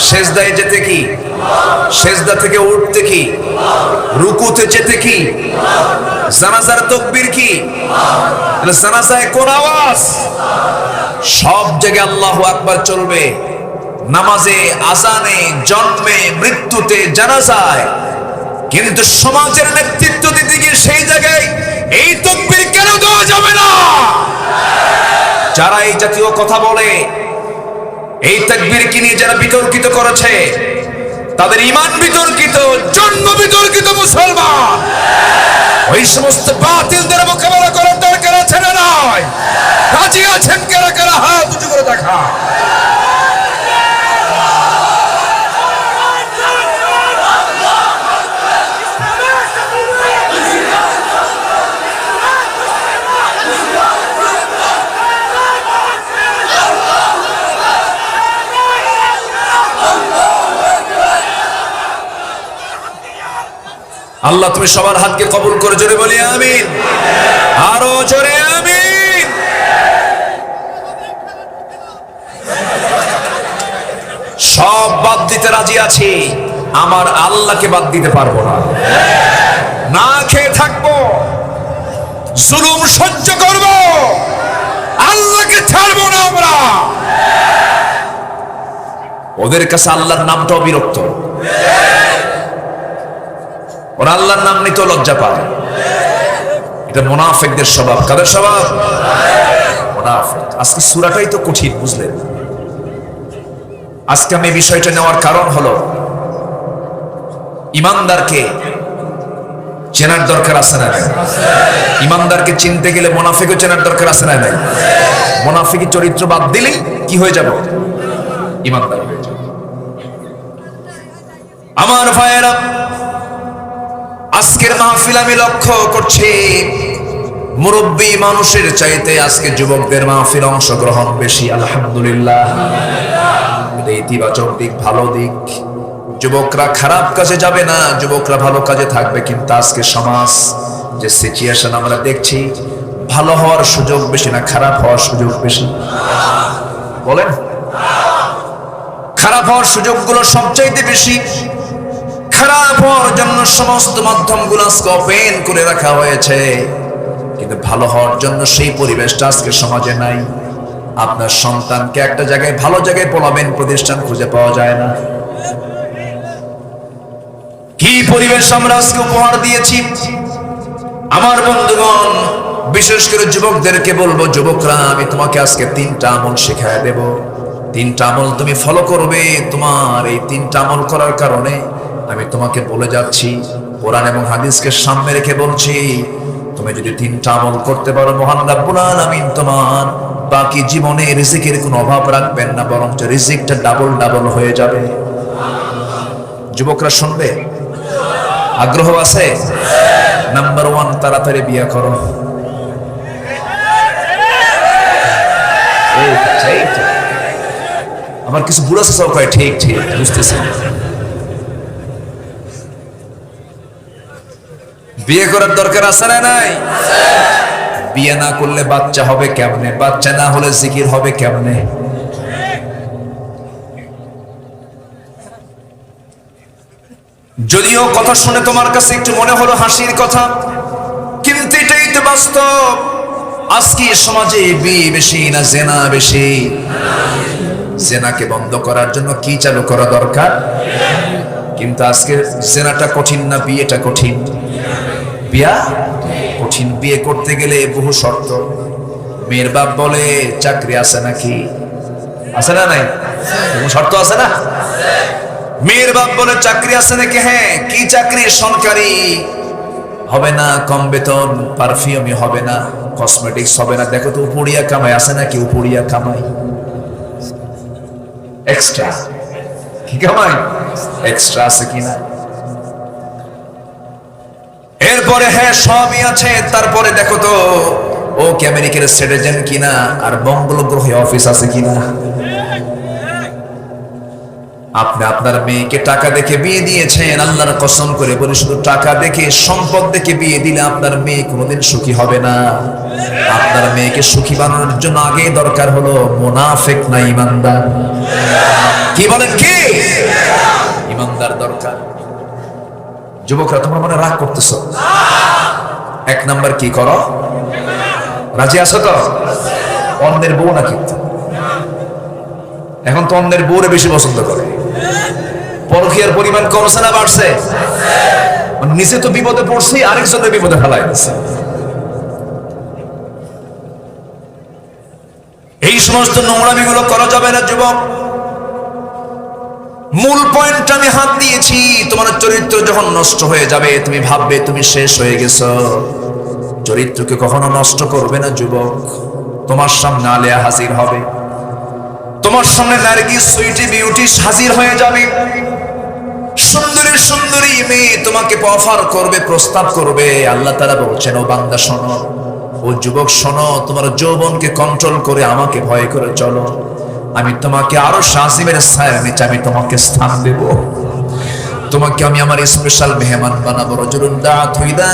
Speaker 1: সেজদায় যেতে কি? সেজদা থেকে উঠতে কি? রুকুতে যেতে কি? জানাজার তাকবীর কি? জানাজায় কোন আওয়াজ? সব জায়গায় আল্লাহু আকবার চলবে। নামাজে, আজানে, জন্মে, মৃত্যুতে, জানাজায়। কিন্তু সমাজের নেতৃত্ব দিতে গিয়ে সেই জায়গায় এই তাকবীর কেন দেওয়া যাবে না? যারা এই জাতীয় কথা বলে, এই তাকবীরকে নিয়ে যারা বিতর্কিত করেছে, তাদের ঈমান বিতর্কিত, জন্ম বিতর্কিত মুসলমান। ওই সমস্ত বাতিলদের মোকাবেলা করার দরকার আছে না নাই? রাজি আছেন কারা কারা? হাত উঁচু করে দেখা। আল্লাহ তুমি সবার হাতকে কবুল করে, জোরে বলি আমিন। আরো জোরে আমিন। সব বাদ দিতে রাজি আছি, আমার আল্লাহকে বাদ দিতে পারবো না। না খেয়ে থাকবো, জুলুম সহ্য করব, আল্লাহকে ছাড়বো না আমরা। ওদের কাছে আল্লাহর নামটাও বিরক্ত, ওরা আল্লাহর নাম নিতে লজ্জা পায়। এটা মুনাফিকদের স্বভাব। কাদের স্বভাব? মুনাফিক। আজকে সূরাটাই তো কঠিন, বুঝলেন? আজকে আমি বিষয়টা নেওয়ার কারণ হলো ইমানদারকে চেনার দরকার আছে না নাই? ইমানদারকে চিনতে গেলে মুনাফিকও চেনার দরকার আছে না নাই? মুনাফিকি চরিত্র বাদ দিলেই কি হয়ে যাব? ইমানদার হয়ে যাব। আমার ভাইয়েরা, আজকের মাহফিল আমি লক্ষ্য করছি মুরব্বী মানুষের চাইতে আজকে যুবকদের মাহফিল অংশগ্রহণ বেশি। আলহামদুলিল্লাহ, এটা ইতিবাচক দিক, ভালো দিক। যুবকরা খারাপ কাজে যাবে না, যুবকরা ভালো কাজে থাকবে। কিন্তু আজকে সমাজ যে সিচুয়েশন আমরা দেখছি, ভালো হওয়ার সুযোগ বেশি না খারাপ হওয়ার সুযোগ বেশি? বলেন, খারাপ হওয়ার সুযোগগুলো সবচাইতে বেশি। খারাপ হওয়ার জন্য সমস্ত মাধ্যমগুলো আজকে ওপেন করে রাখা হয়েছে, কিন্তু ভালো হওয়ার জন্য সেই পরিবেশটা আজকে সমাজে নাই। আপনার সন্তানকে একটা জায়গায় ভালো জায়গায় পড়াবেন, প্রতিষ্ঠান খুঁজে পাওয়া যায় না। কি পরিবেশ আমরা আজকে উপহার দিয়েছি। আমার বন্ধুগণ, বিশেষ করে যুবকদেরকে বলবো, যুবকরা, আমি তোমাকে আজকে 3টা আমল শেখায় দেব। 3টা আমল তুমি ফলো করবে। তোমার এই 3টা আমল করার কারণে আমি তোমাকে বলে যাচ্ছি, কোরআন এবং হাদিসকে সামনে রেখে বলছি, তুমি যদি 3টা আমল করতে পারো, মহান রব্বুল আলামিন তোমার বাকি জীবনে রিজিকের কোনো অভাব রাখবেন না, বরং রিজিকটা ডাবল ডাবল হয়ে যাবে। যুবকরা শুনবে? আগ্রহ আছে? নাম্বার 1, তাড়াতাড়ি বিয়ে করো। আমার কিছু বুড়া চাচাও কয় ঠিক ঠিক, বুঝতেছি। বিয়ে করার দরকার আছে না নাই? বিয়ে না করলে বাচ্চা হবে কেমনে? বাচ্চা না হলে জিকির হবে কেমনে? যদিও কথা শুনে তোমার কাছে একটু মনে হলো হাসির কথা, কিন্তু এটাই তো বাস্তব। আজকে সমাজে বিয়ে বেশি না জেনা বেশি? জেনাকে বন্ধ করার জন্য কি চালু করা দরকার? কিন্তু আজকে জেনাটা কঠিন না বিয়েটা কঠিন? বিয়া কঠিন। বিয়ে করতে গেলে বহু শর্ত। মেয়ের বাপ বলে চাকরি আছে নাকি? আছে না নাই? বহু শর্ত আছে না? মেয়ের বাপ বলে চাকরি আছে নাকি? হ্যাঁ। কি চাকরি? সরকারি হবে না, কম বেতন, পারফিউমই হবে না, কসমেটিক্স হবে না। দেখো তো উপরিয়া কামাই আছে নাকি? উপরিয়া কামাই এক্সট্রা কি কামাই এক্সট্রা আছে কিনা? এরপরে হ্যাঁ সবই আছে, তারপরে দেখো তো ও কি আমেরিকার সিটিজেন কিনা, আর মঙ্গল গ্রহে অফিস আছে কিনা। আপনি আপনার মেয়েকে টাকা দেখে বিয়ে দিয়েছেন, আল্লাহর কসম করে বলি, শুধু টাকা দেখে, সম্পদ দেখে বিয়ে দিলে আপনার মেয়ে কোনোদিন সুখী হবে না। আপনার মেয়েকে সুখী বানানোর জন্য আগে দরকার হলো মুনাফিক না ইমানদার? কি বলেন? কি ইমানদার দরকার। যুবকরা তোমরা মনে রাগ করতেছ? 1 নাম্বার কি করো? রাজি আছো তো? অন্যের বউ না কিন্তু এখন তো অন্যের বউরে বেশি পছন্দ করে। পরকীয়ার পরিমাণ কমছে না বাড়ছে? নিজে তো বিপদে পড়ছি, আরেকজনের বিপদে ফেলাই দিচ্ছে। এই সমস্ত নোংরামিগুলো করা যাবে না যুবক। মূল পয়েন্ট আমি হাত দিয়েছি। তোমার চরিত্র যখন নষ্ট হয়ে যাবে, তুমি ভাববে তুমি শেষ হয়ে গেছো। চরিত্রকে কখনো নষ্ট করবে না যুবক। তোমার সামনে আলেয়া হাজির হবে, তোমার সামনে নার্গিস সুইটি বিউটি হাজির হয়ে যাবে। সুন্দরী সুন্দরী মেয়ে তোমাকে অফার করবে, প্রস্তাব করবে। আল্লাহ তাআলা বলছেন, ও বান্দা শোনো, ও যুবক শোনো, তোমার যৌবনকে কন্ট্রোল করে আমাকে ভয় করে চলো। আমি তোমাকে আরো শাজিমের ছায়ার নিচে আমি তোমাকে স্থান দেব। তোমাকে আমি আমার স্পেশাল মেহমান বানাবো। রাজুলুন দাআতহু ইদা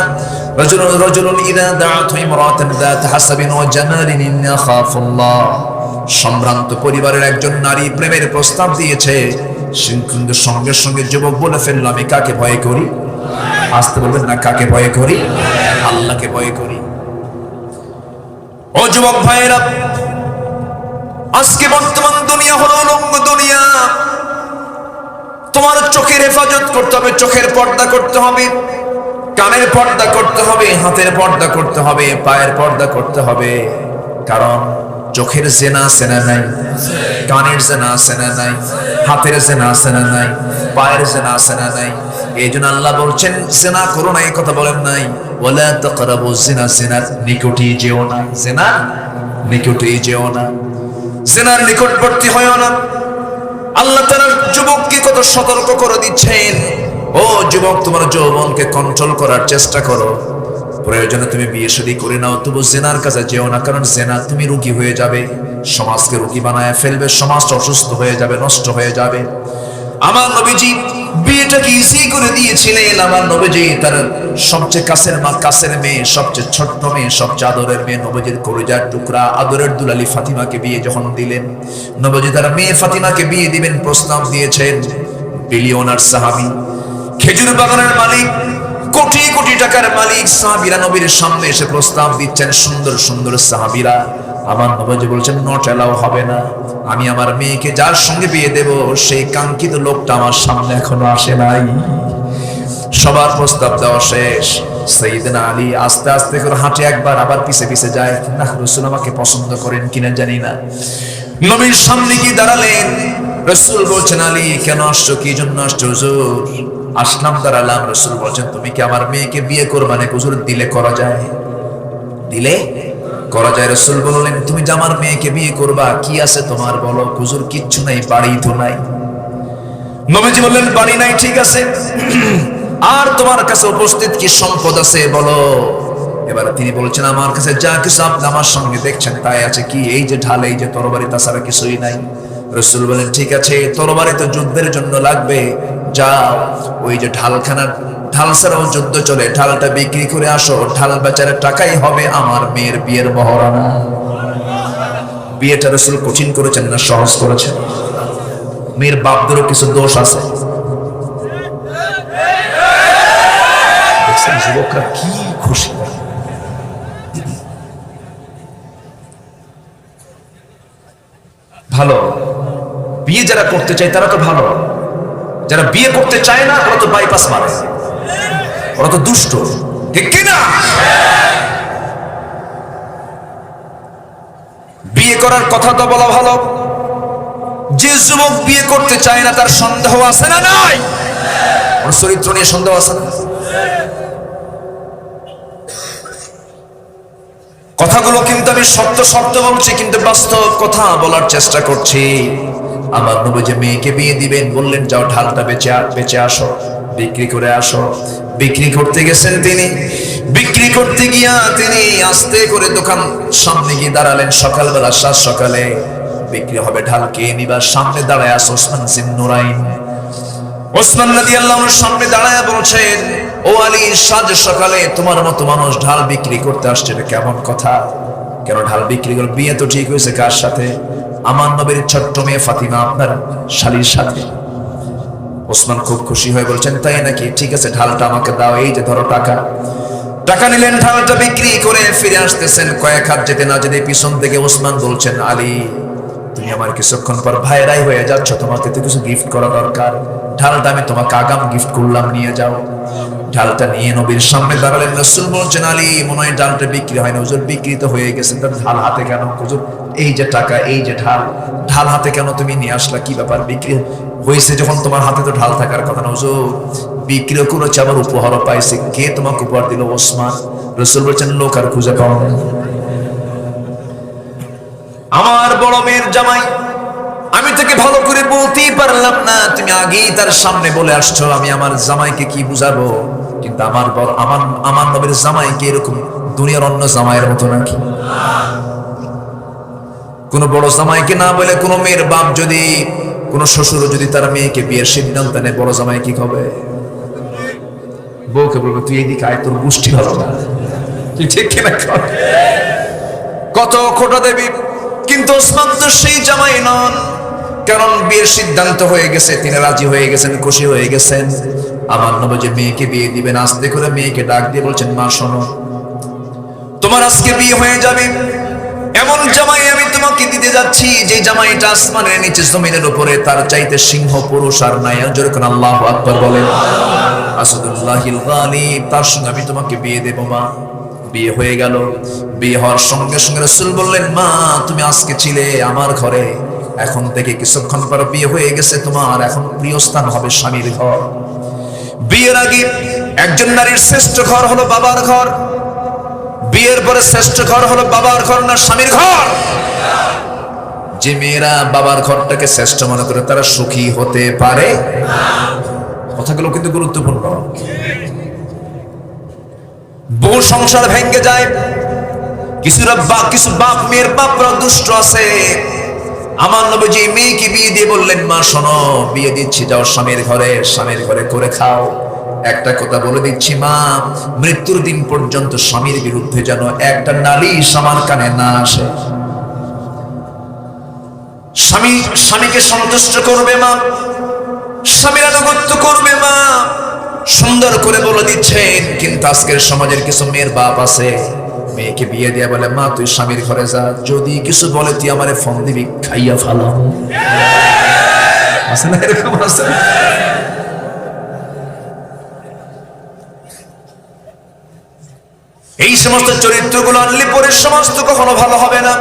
Speaker 1: রাজুলুন ইদা দাআতহু ইমরাতান যাত হাসাবিন ওয়া জামালিন ইন্না খাফুল্লাহ। সম্ভ্রান্ত পরিবারের একজন নারী প্রেমের প্রস্তাব দিয়েছে, কিন্তু সঙ্গে সঙ্গে যুবক বলে ফেললো, আমি কাকে ভয় করি? আসতে বলবেন না, কাকে ভয় করি? আল্লাহকে ভয় করি। ও যুবক ভাইরা, আজকে বর্তমান দুনিয়া হলো উলঙ্গ দুনিয়া। তোমার চোখের হেফাজত করতে হবে, চোখের পর্দা করতে হবে, কানের পর্দা করতে হবে, হাতের পর্দা করতে হবে, পায়ের পর্দা করতে হবে। কারণ চোখের জেনা আছে না নাই? কানের জেনা আছে না নাই? হাতের জেনা আছে না নাই? পায়ের জেনা আছে না নাই? এই জন্য আল্লাহ বলছেন জেনা করো না, এই কথা বলেন নাই। ওয়ালা তাকরাবু জিনা, জিনার নিকটে যেও না। জিনার নিকটে যেও না, জিনার নিকটবর্তী হয়ো না। আল্লাহ তাআলা যুবককে কত সতর্ক করে দিচ্ছেন, ও যুবক তোমার যৌবনকে কন্ট্রোল করার চেষ্টা করো। প্রয়োজনে তুমি বিয়ে শাদী করে নাও, তবু জেনার কাছে যেও না। কারণ জেনা তুমি রোগী হয়ে যাবে, সমাজকে রোগী বানায় ফেলবে, সমাজটা অসুস্থ হয়ে যাবে, নষ্ট হয়ে যাবে। আমার নবীজি বিয়েটাকে ইজি করে দিয়েছিলেন। আমার নবীজি তার সবচেয়ে কাছের মেয়ে, সবচেয়ে ছোট্ট মেয়ে, সবচেয়ে আদরের মেয়ে, নবীজির কলিজার টুকরা, আদরের দুলালি ফাতিমাকে বিয়ে যখন দিলেন, নবীজি তার মেয়ে ফাতিমাকে বিয়ে দিবেন প্রস্তাব দিয়েছেন। বিলিয়নার সাহাবী, খেজুর বাগানের মালিক, কোটি কোটি টাকার মালিক সাহাবীরা নবীর সামনে এসে প্রস্তাব দিচ্ছেন। সুন্দর সুন্দর সাহাবীরা। আমার নবীজি বলছেন, নট এলাও হবে না। আমি আমার মেয়েকে যার সঙ্গে বিয়ে দেব, সেই কাঙ্ক্ষিত লোকটা আমার সামনে এখনো আসে নাই। সবার প্রস্তাব দেওয়া শেষ। সাইয়েদনা আলী আস্তে আস্তে করে হাঁটে একবার, আবার পিছে পিছে যায়। না, রাসূল আমাকে পছন্দ করেন কিনা জানি না। নবীর সামনে গিয়ে দাঁড়ালেন। রাসূল বলছেন, আলী কেন আসছো, কি জন্য আসছো? হুজুর আসলাম, দাঁড়ালাম। রাসূল বলছেন তুমি কি আমার মেয়েকে বিয়ে করবে? মানে হুজুর দিলে করা যায়, দিলে করা যায়। রাসূল বললেন তুমি যে আমার মেয়েকে বিয়ে করবা, কি আছে তোমার বলো? হুজুর কিচ্ছু নাই, বাড়ি তো নাই। নবীজি বললেন বাড়ি নাই, ঠিক আছে, আর তোমার কাছে উপস্থিত কি সম্পদ আছে বলো? এবার তিনি বলছেন আমার কাছে যা কিছু আপনি আমার সঙ্গে দেখছেন তাই আছে। কি? এই যে ঢাল, এই যে তরবারি, তাছাড়া কিছুই নাই। রাসূল বলেন ঠিক আছে, তরবারি তো যুদ্ধের জন্য লাগবে, যাও ওই যে ঢালখানা, ঢাল ছাড়াও যুদ্ধ চলে, ঢালটা বিক্রি করে আসো, ঢাল বেচার টাকাই হবে আমার মেয়ের বিয়ের মহরানা। বিয়েটা রাসূল কঠিন করেছেন না সহজ করেছেন? মেয়ের বাপদেরও কিছু দোষ আছে। যুবকরা কি খুশি। ভালো বিয়ে যারা করতে চায় তারা তো ভালো, যারা বিয়ে করতে চায় না ওরা তো বাইপাস মারে, ওরা তো দুষ্ট, ঠিক কিনা? বিয়ে করার কথা তো বলা ভালো। যে যুবক বিয়ে করতে চায় না তার সন্দেহ আছে না নাই? ওর চরিত্র নিয়ে সন্দেহ আছে না? কথাগুলো কিন্তু আমি শব্দ শব্দ বলছি, কিন্তু বাস্তব কথা বলার চেষ্টা করছি। আমার নবী যে মেয়েকে বিয়ে দিবেন বললেন যাও ঢালটা বেচে আসো, বিক্রি করে আসো। বিক্রি করতে গেছেন তিনি, বিক্রি করতে গিয়া তিনি আস্তে করে দোকান সামনে গিয়ে দাঁড়ালেন। সকালবেলা, সাত সকালে বিক্রি হবে ঢাল, কে নিবার? সামনে দাঁড়ায় আছে ওসমান বিন নুরাইন। ওসমান রাদিয়াল্লাহু আনহু সামনে দাঁড়ায় বলছেন ও আলী, সাজ সকালে তোমার মতো মানুষ ঢাল বিক্রি করতে আসছে, এটা কেমন কথা? কেন ঢাল বিক্রি করে? বিয়ে তো ঠিক হয়েছে, কার সাথে? আমার নবীর ছোট্ট মেয়ে ফাতিমা আপনার শালীর সাথে। ওসমান খুব খুশি হয়ে বলছেন তাই নাকি? ঠিক আছে, ঢালটা আমাকে দাও, এই যে ধরো টাকা। টাকা নিলেন, ঢালটা বিক্রি করে ফিরে আসতেছেন। কয়েক হাত যেতে না যেতে পিছন থেকে ওসমান বলছেন আলী, তুমি আমার কিছুক্ষণ পর ভাইরাই হয়ে যাচ্ছ, তোমাকে তো কিছু গিফট করা দরকার। ঢালটা আমি তোমাকে আগাম গিফট করলাম, নিয়ে যাও। ঢালটা নিয়ে নবীর সামনে দাঁড়ালেন। রাসূল বলছেন আলী, মনে হয় ঢালটা বিক্রি হয় না। হুজুর বিক্রি তো হয়ে গেছে, তার ঢাল হাতে কেন? হুজুর এই যে টাকা, এই যে ঢাল, ঢাল হাতে কেন তুমি নিয়ে আসলা? কি ব্যাপার? বিক্রি হয়েছে যখন তোমার হাতে তো ঢাল থাকার কথা না। হুজুর বিক্রি করেছে, আবার উপহারও পাইছে। কে তোমাকে উপহার দিল? ওসমান। রাসূল বলছেন লোক আর খুঁজে পাও না। আমার বড় মেয়ের জামাই, আমি তাকে ভালো করে বলতেই পারলাম না, তুমি আগেই তার সামনে বলে আসছো। আমি আমার জামাইকে কি বুঝাবো? কিন্তু আমার নবীর জামাইকে এরকম দুনিয়ার অন্য জামাইয়ের মতো নাকি? কোন বড় জামাইকে না বলে কোন মেয়ের বাপ যদি, কোন শ্বশুর যদি তার মেয়েকে বিয়ের সিদ্ধান্ত নেয়, বড় জামাই কি হবে? বউকে বলবে তুই এইদিকে আয়, তোর গোষ্ঠী ভালো না। ঠিক কিনা? কত খোটা দেবী। কিন্তু ওসমান তো সেই জামাই নন, কারণ বিয়ের সিদ্ধান্ত হয়ে গেছে, তিনি রাজি হয়ে গেছেন, খুশি হয়ে গেছেন। আমার নবী যে মেয়েকে বিয়ে দিবেন, আস্তে করে মেয়েকে ডাক দিয়ে বলছেন মা শোনো, তোমার আজকে বিয়ে হয়ে যাবে, এমন জামাই আমি তোমাকে দিতে যাচ্ছি যে জামাইটা আসমানের নিচে জমিনের উপরে তার চাইতে সিংহ পুরুষ আর নাই। যেরকম আল্লাহু আকবার বলেন, আসাদুল্লাহিল গালিব, তার সঙ্গে আমি তোমাকে বিয়ে দেব মা। বিয়ে হয়ে গেল। বিয়ে হওয়ার সঙ্গে সঙ্গে রাসূল বললেন মা তুমি আজকে ছিলে আমার ঘরে, এখন থেকে কিছুক্ষণ পর বিয়ে হয়ে গেছে তোমার, এখন প্রিয় স্থান হবে স্বামীর ঘর। বিয়ের আগে একজন নারীর শ্রেষ্ঠ ঘর হলো বাবার ঘর, বিয়ের পরে শ্রেষ্ঠ ঘর হলো বাবার ঘর না স্বামীর ঘর? যে মেয়েরা বাবার ঘরটাকে শ্রেষ্ঠ মনে করে তারা সুখী হতে পারে না। কথাগুলো কিন্তু গুরুত্বপূর্ণ। বহু সংসার ভেঙে যায়, কিছু বাপ মেয়ের বাপরা দুষ্ট আছে। আমার নবীজি মেয়েকে বিয়ে দিয়ে বললেন মা শোনো, বিয়ে দিচ্ছি, যাও স্বামীর ঘরে, স্বামীর ঘরে করে খাও। একটা কথা বলে দিচ্ছি মা, মৃত্যুর দিন পর্যন্ত স্বামীর বিরুদ্ধে যেন একটা নালিশ আমার কানে না আসে। স্বামীকে সন্তুষ্ট করবে মা, স্বামীর আনুগত্য করবে মা, সুন্দর করে বলে দিচ্ছেন। কিন্তু আজকের সমাজের কিছু মেয়ের বাপ আছে, মেয়েকে বিয়ে দিয়ে বলে মা তুই স্বামীর ঘরে যা, যদি কিছু বলে তুই আমারে ফোন দিবি, খাইয়া ফালা। আছে না এরকম? আছে। এই সমস্ত চরিত্রগুলো আনলে পরে সমাজ তো কখনো ভালো হবে না।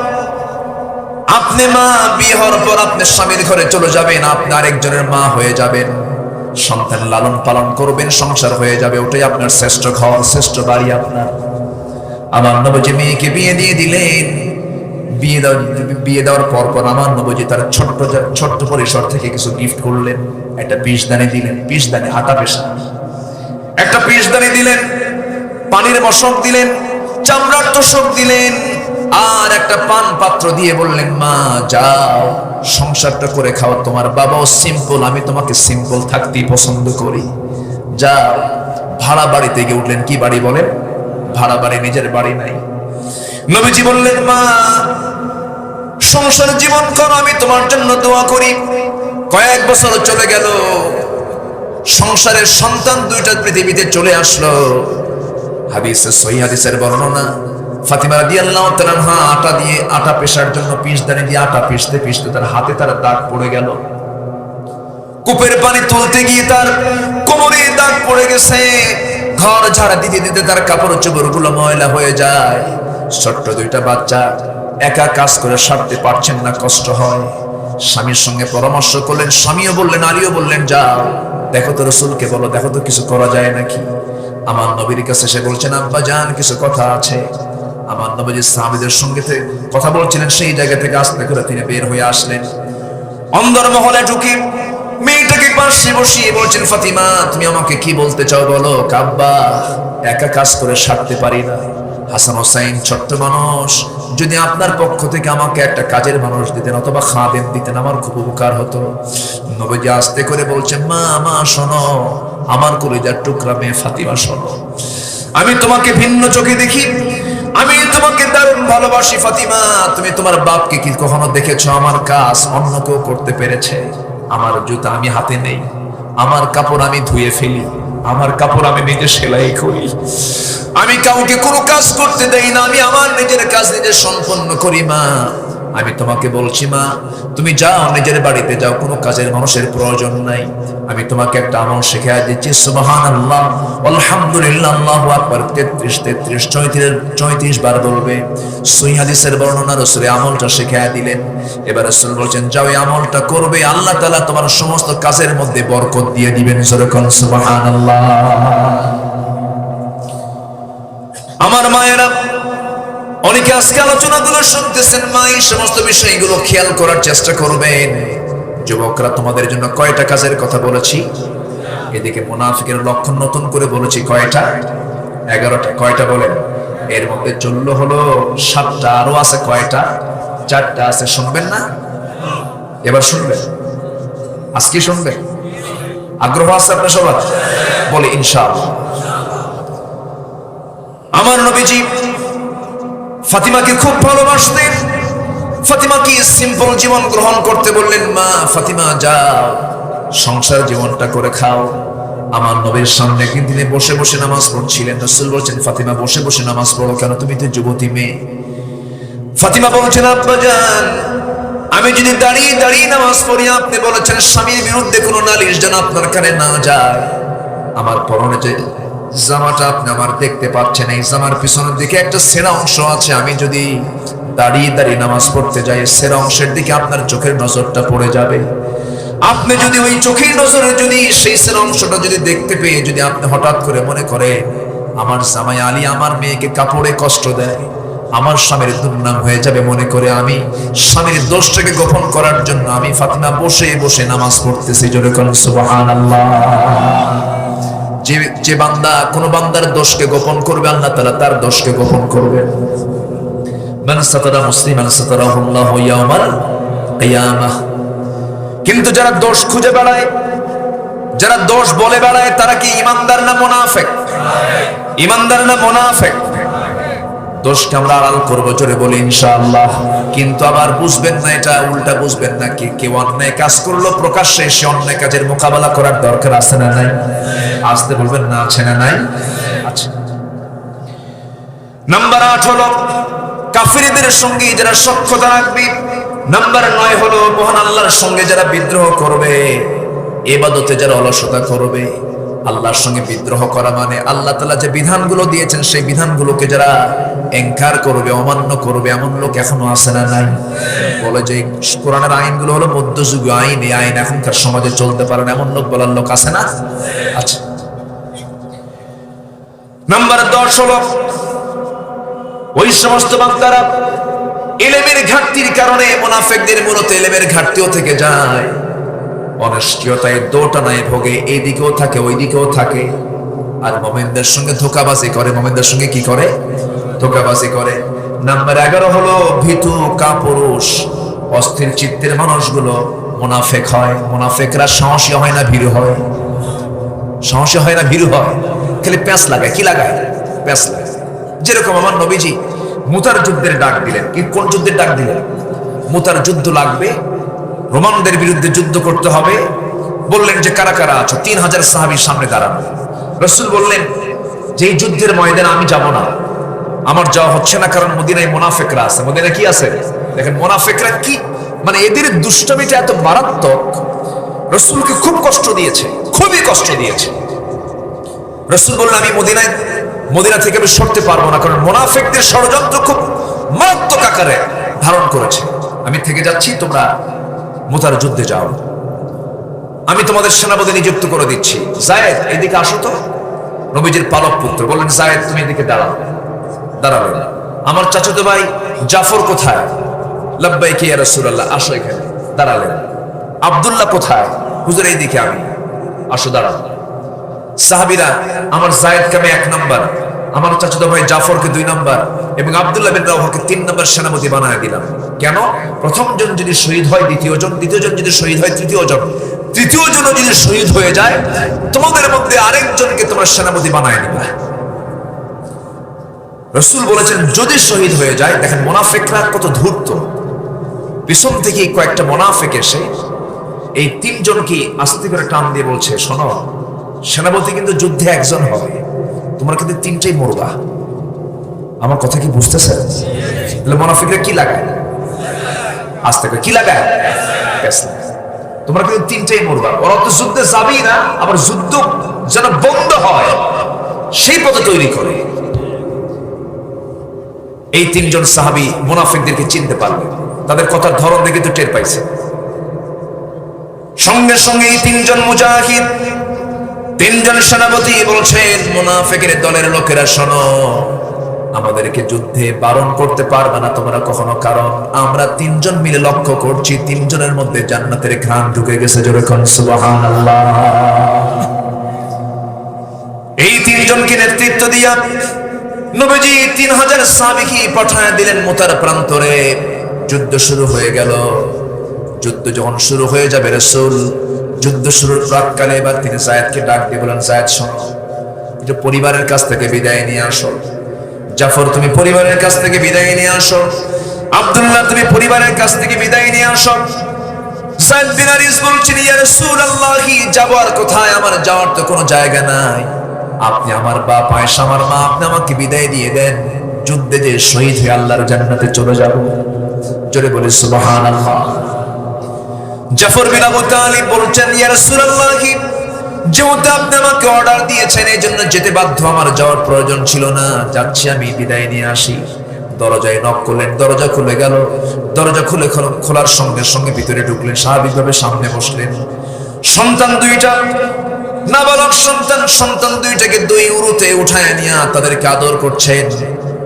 Speaker 1: আপনি মা, বিয়ে হওয়ার পর আপনি স্বামীর ঘরে চলে যাবেন, আপনি আরেকজনের মা হয়ে যাবেন। সন্তান লালন পালন করবেন, সংসার হয়ে যাবে, ওটাই আপনার শ্রেষ্ঠ ঘর, শ্রেষ্ঠ বাড়ি আপনার। আমার নবীজি মেয়েকে বিয়ে দিয়ে দিলেন। বিয়ে দেওয়ার পর আমার নবীজি তার ছোট্ট পরিসর থেকে কিছু গিফট করলেন। একটা পিসদানি দিলেন, পিসদানি আটা পেশা, একটা পিসদানি দিলেন, পানির মশক দিলেন, চামড়ার তোষক দিলেন, আর একটা পান পাত্র দিয়ে বললেন, মা যাও সংসারটা করে খাও, তোমার বাবাও সিম্পল, আমি তোমাকে সিম্পল থাকতেই পছন্দ করি, যাও। ভাড়া বাড়িতে গিয়ে উঠলেন। কি বাড়ি বলেন? ভাড়া বাড়ি, নিজের বাড়ি নাই। নবীজি বললেন, মা সংসার জীবন করো, আমি তোমার জন্য দোয়া করি। কয়েক বছর চলে গেল, সংসারের সন্তান দুইটা পৃথিবীতে চলে আসলো। সহিহ হাদিসের বর্ণনা, ফাতিমা রাদিয়াল্লাহু তাআলা আনহা আটা পেশার জন্য পিসদানি দিয়ে আটা পিষতে পিষতে তার হাতে তার দাগ পড়ে গেল। কূপের পানি তুলতে গিয়ে তার কোমরে দাগ পড়ে গেছে। ঘর ঝাড়া দিতে দিতে তার কাপড় চোপড়গুলো ময়লা হয়ে যায়। ছোট্ট দুইটা বাচ্চা, একা কাজ করে সারতে পারছেন না, কষ্ট হয়। স্বামীর সঙ্গে পরামর্শ করলেন, স্বামীও বললেন, আলীও বললেন, যাও দেখো তো রাসূলকে বলো, দেখো তো কিছু করা যায় নাকি। আমার নবীর কাছে এসে বলছেন, আব্বা জান কিছু কথা আছে। আমার নবীজি সাহাবীদের সঙ্গে কথা বলছিলেন, সেই জায়গা থেকে আস্তে করে তিনি বের হয়ে আসলেন। অন্দর মহলে ঢুকে মেয়েটাকে পাশে বসিয়ে বলছেন, ফাতিমা তুমি আমাকে কি বলতে চাও বলো। আব্বা একা কাজ করে সারতে পারি না, হাসান হোসাইন ছোট্ট মানুষ, যদি আপনার পক্ষ থেকে আমাকে একটা কাজের মানুষ দিতেন অথবা খাদেম দিতেন আমার খুব উপকার হতো। নবীজি আস্তে করে বলছেন, মা শোনো, আমার কলিজার টুকরা মেয়ে ফাতিমা শোনো, আমি তোমাকে ভিন্ন চোখে দেখি, আমি তোমাকে দারুণ ভালোবাসি। ফাতিমা তুমি তোমার বাপকে কি কখনো দেখেছো আমার কাজ অন্য কেউ করতে পেরেছে? আমার জুতা আমি হাতে নেই, আমার কাপড় আমি ধুয়ে ফেলি, আমার কাপড় আমি নিজে সেলাই করি, আমি কাউকে কোনো কাজ করতে দেই না, আমি আমার নিজের কাজ নিজে সম্পন্ন করি। মা আমি তোমাকে বলছি, মা তুমি যাও নিজের বাড়িতে যাও, কোনো কাজের মানুষের প্রয়োজন নাই। আমি তোমাকে একটা আমল শিখিয়ে দিচ্ছি, সুবহানাল্লাহ আলহামদুলিল্লাহ আল্লাহু আকবার 33 বার বলবে। সহিহ হাদিসের বর্ণনা, রাসূল আমলটা শিখিয়ে দিলেন। এবার রাসূল বলছেন, যাও এই আমলটা করবে, আল্লাহ তাআলা তোমার সমস্ত কাজের মধ্যে বরকত দিয়ে দিবেন। যেরকম সুবহানাল্লাহ। আমার মায়েরা, অনেকে আজকে আলোচনাগুলো শুনতেছেন, মা এই সমস্ত বিষয়গুলো খেয়াল করার চেষ্টা করবেন। যুবকরা তোমাদের জন্য কয়টা কাজের কথা বলেছি, এদিকে মুনাফিকের লক্ষণ নতুন করে বলেছি কয়টা? 11টা। কয়টা বলেন? এর মধ্যে চললো হলো 7টা, আরো আছে কয়টা? 4টা আছে। শুনবেন না? এবার শুনবেন, আজকে শুনবেন। আগ্রহ আছে আপনার সবার? বলে ইনশাআল্লাহ। আমার নবীজি ফাতিমাকে খুব ভালোবাসতেন। ফাতিমাকে সিম্পল জীবন গ্রহণ করতে বললেন। মা ফাতিমা যাও সংসার জীবনটা করে খাও। আমার নবীর সামনে কিন্তু তিনি বসে বসে নামাজ পড়ছিলেন। রাসূল বলছেন, ফাতিমা বসে বসে নামাজ পড়ো কেন? তুমি তো যুবতী মেয়ে। ফাতিমা বলছেন, আব্বা জান আমি যদি দাঁড়িয়ে দাঁড়িয়ে নামাজ পড়ি, আপনি বলেছেন স্বামীর বিরুদ্ধে কোনো নালিশ যেন আপনার কানে না যায়। আমার পরনে যে জামাটা আপনি আমার দেখতে পাচ্ছেন, এই জামার পিছনের দিকে একটা ছেঁড়া অংশ আছে। আমি যদি দাঁড়িয়ে দাঁড়িয়ে নামাজ পড়তে যাই, ছেঁড়া অংশের দিকে আপনার চোখের নজরটা পড়ে যাবে। আপনি যদি ওই চোখের নজরে যদি সেই ছেঁড়া অংশটা যদি দেখতে পেয়ে যদি আপনি হঠাৎ করে মনে করেন আমার জামাই আলী আমার মেয়েকে কাপড়ে কষ্ট দেয়, আমার স্বামীর দুর্নাম হয়ে যাবে মনে করে আমি স্বামীর দোষটাকে গোপন করার জন্য আমি ফাতিমা বসে বসে নামাজ পড়তেছি। জোরে বলুন সুবহানাল্লাহ। যে বান্দা কোন বান্দার দোষকে গোপন করবে, আল্লাহ তাআলা তার দোষকে গোপন করবেন। মান সাতারা মুসলিমান সাতারাহুল্লাহু ইয়াওমাল কিয়ামাহ। কিন্তু যারা দোষ খুঁজে বেড়ায়, যারা দোষ বলে বেড়ায়, তারা কি ঈমানদার না মুনাফিক? ঈমানদার না মুনাফিক? দোষকে আমরা আড়াল করবো, জোরে বলি ইনশাআল্লাহ। কিন্তু আবার বুঝবেন না, এটা উল্টা বুঝবেন না, কি কেউ অন্যায় কাজ করলো প্রকাশ্যে, সে অন্যায় কাজের মোকাবেলা করার দরকার আছে না নাই? আসতে বলবেন না, আছে না নাই? আছে। নাম্বার 8 হলো কাফিরদের সঙ্গে যারা সখ্যতা রাখবে। নাম্বার 9 হলো মহান আল্লাহর সঙ্গে যারা বিদ্রোহ করবে, ইবাদতে যারা অলসতা করবে। আল্লাহর সঙ্গে বিদ্রোহ করা মানে আল্লাহ তাআলা যে বিধানগুলো দিয়েছেন সেই বিধানগুলোকে যারা ইনকার করবে, অমান্য করবে, এমন লোক এখনো আছে না নাই? বলে যে কোরআনের আইনগুলো হলো মধ্যযুগীয় আইন, এই আইন এখনকার সমাজে চলতে পারে না, এমন লোক বলার লোক আছে না? আচ্ছা, নাম্বার 10 হলো ওই সমস্ত বান্দারা ইলমের ঘাটতির কারণে, মুনাফিকদের মূলত ইলমের ঘাটতিও থেকে যায়, অনিশ্চয়তায় দোটানায় ভোগে, এইদিকেও থাকে ওইদিকেও থাকে, আর মুমিনদের সঙ্গে ধোঁকাবাজি করে। মুমিনদের সঙ্গে কি করে? ধোঁকাবাজি করে। নাম্বার 11 হলো ভীতু কাপুরুষ, অস্থির চিত্তের মানুষগুলো মুনাফিক হয়। মুনাফিকরা সাহসী হয় না ভীরু হয়? সাহসী হয় না ভীরু হয়? খালি প্যাঁচ লাগায়। কি লাগায়? প্যাঁচ লাগায়। যেরকম আমার নবীজি মুতার যুদ্ধের ডাক দিলেন। কি, কোন যুদ্ধের ডাক দিলেন? মুতার যুদ্ধ লাগবে, রোমানদের বিরুদ্ধে যুদ্ধ করতে হবে। বললেন যে কারা কারা আছো? 3000 সাহাবীর সামনে দাঁড়ানো। রাসূল বললেন যে এই যুদ্ধের ময়দানে আমি যাব না, আমার যাওয়া হচ্ছে না, কারণ মদিনায় মুনাফিকরা আছে। মদিনায় কি আছে? দেখেন মুনাফিকরা কি, মানে এদের দুষ্টমিটা এত মারাত্মক, রাসূলকে খুব কষ্ট দিয়েছে, খুবই কষ্ট দিয়েছে। রাসূল বললেন আমি মদিনা থেকে আমি সরতে পারবো না, কারণ মুনাফিকদের ষড়যন্ত্র খুব মারাত্মক আকারে ধারণ করেছে। আমি থেকে যাচ্ছি, তোমরা মুতার যুদ্ধে যাও, আমি তোমাদের সেনাপতি নিযুক্ত করে দিচ্ছি। যায়েদ এদিকে আসো তো। নবীজির পালক পুত্র বললেন যায়েদ তুমি এদিকে দাঁড়াও। দাঁড়ালেন। আমার চাচাতো ভাই জাফর কোথায়? লাব্বাইকা ইয়া রাসূলুল্লাহ, আসো এখানে। দাঁড়ালেন। আব্দুল্লাহ কোথায়? হুজুর এইদিকে আমি। আসো, দাঁড়াও। সাহাবীরা আমার যায়েদকে আমি 1 নাম্বার, আমার চাচাতো ভাই জাফরকে 2 নাম্বার এবং আব্দুল্লাহ বিন রাওয়াহকে 3 নাম্বার সেনাপতি বানায় দিলাম। কেন? প্রথম জন যদি শহীদ হয় দ্বিতীয় জন, দ্বিতীয় জন যদি শহীদ হয় তৃতীয় জন, তৃতীয় জন যদি শহীদ হয়ে যায় তোমাদের মধ্যে আরেকজনকে তোমরা সেনাপতি বানায় নিবে। রাসূল বলেছেন যদি শহীদ হয়ে যায়। দেখেন মুনাফিকরা কত ধূর্ত। পিছন থেকে কয়েকটা মুনাফিক এসে এই 3 জনকে আস্তে করে টান দিয়ে বলছে শোনো, সেনাপতি কিন্তু যুদ্ধে একজন হবে, তোমরা কিন্তু 3টাই মরবা। আমার কথা কি বুঝতেছেন? তাহলে মুনাফিকরা কি লাগায়? আস্তে করে কি লাগায়? তোমরা কিন্তু 3টাই মরবা। ওরা তো যুদ্ধে যাবেই না, আবার যুদ্ধ যেন বন্ধ হয় সেই পথে তৈরি করে। এই 3 জন সাহাবী মুনাফিকদেরকে চিনতে পারলেন, তাদের কথার ধরন দেখে তো টের পাইছে। সঙ্গে সঙ্গে এই 3 জন মুজাহিদ, 3 জন সেনাপতি বলছেন মুনাফিকের দলের লোকেরা শোনো, আমাদেরকে যুদ্ধে বারণ করতে পারবে না তোমরা কখনো, কারণ আমরা 3 জন মিলে লক্ষ্য করছি 3 জনের মধ্যে জান্নাতের ঘ্রাণ ঢুকে গেছে। জোরে কোন সুবহানাল্লাহ। এই 3 জনকে নেতৃত্ব দিয়া নবীজি 3000 সাহাবীকে পাঠিয়ে দিলেন মুতার প্রান্তরে। যুদ্ধ শুরু হয়ে গেল। যুদ্ধ যখন শুরু হয়ে যাবে, রাসূল যুদ্ধ শুরুর প্রাককালে এবার তিনি যায়েদকে ডাক দিয়ে বলেন যায়েদ শোনো, একটু পরিবারের কাছ থেকে বিদায় নিয়ে আসো। জাফর তুমি পরিবারের কাছ থেকে বিদায় নিয়ে আসো। আব্দুল্লাহ তুমি পরিবারের কাছ থেকে বিদায় নিয়ে আসো। যায়েদ বিন হারিস বলছেন ইয়া রাসূলুল্লাহ, যাব আর কোথায়? আমার যাওয়ার তো কোনো জায়গা নাই। আপনি আমার বাপ, আয়েশা আমার মা, আপনি আমাকে বিদায় দিয়ে দেন, যুদ্ধে যে শহীদ হয়ে আল্লাহর জান্নাতে চলে যাব। জোরে বলে সুবহানাল্লাহ। জাফর বিন আবু তালিব বলছেন ইয়া রাসূলুল্লাহ, যেহেতু আপনি আমাকে অর্ডার দিয়েছেন এই জন্য যেতে বাধ্য, আমার যাওয়ার প্রয়োজন ছিল না, যাচ্ছি আমি, বিদায় নিয়ে আসি। দরজায় নক করলেন, দরজা খুলে গেল। দরজা খোলার সঙ্গে সঙ্গে ভিতরে ঢুকলেন, স্বাভাবিকভাবে সামনে বসলেন। সন্তান 2টা, নাবালক সন্তান 2টাকে 2 উরুতে উঠায় নিয়ে তাদেরকে আদর করছেন।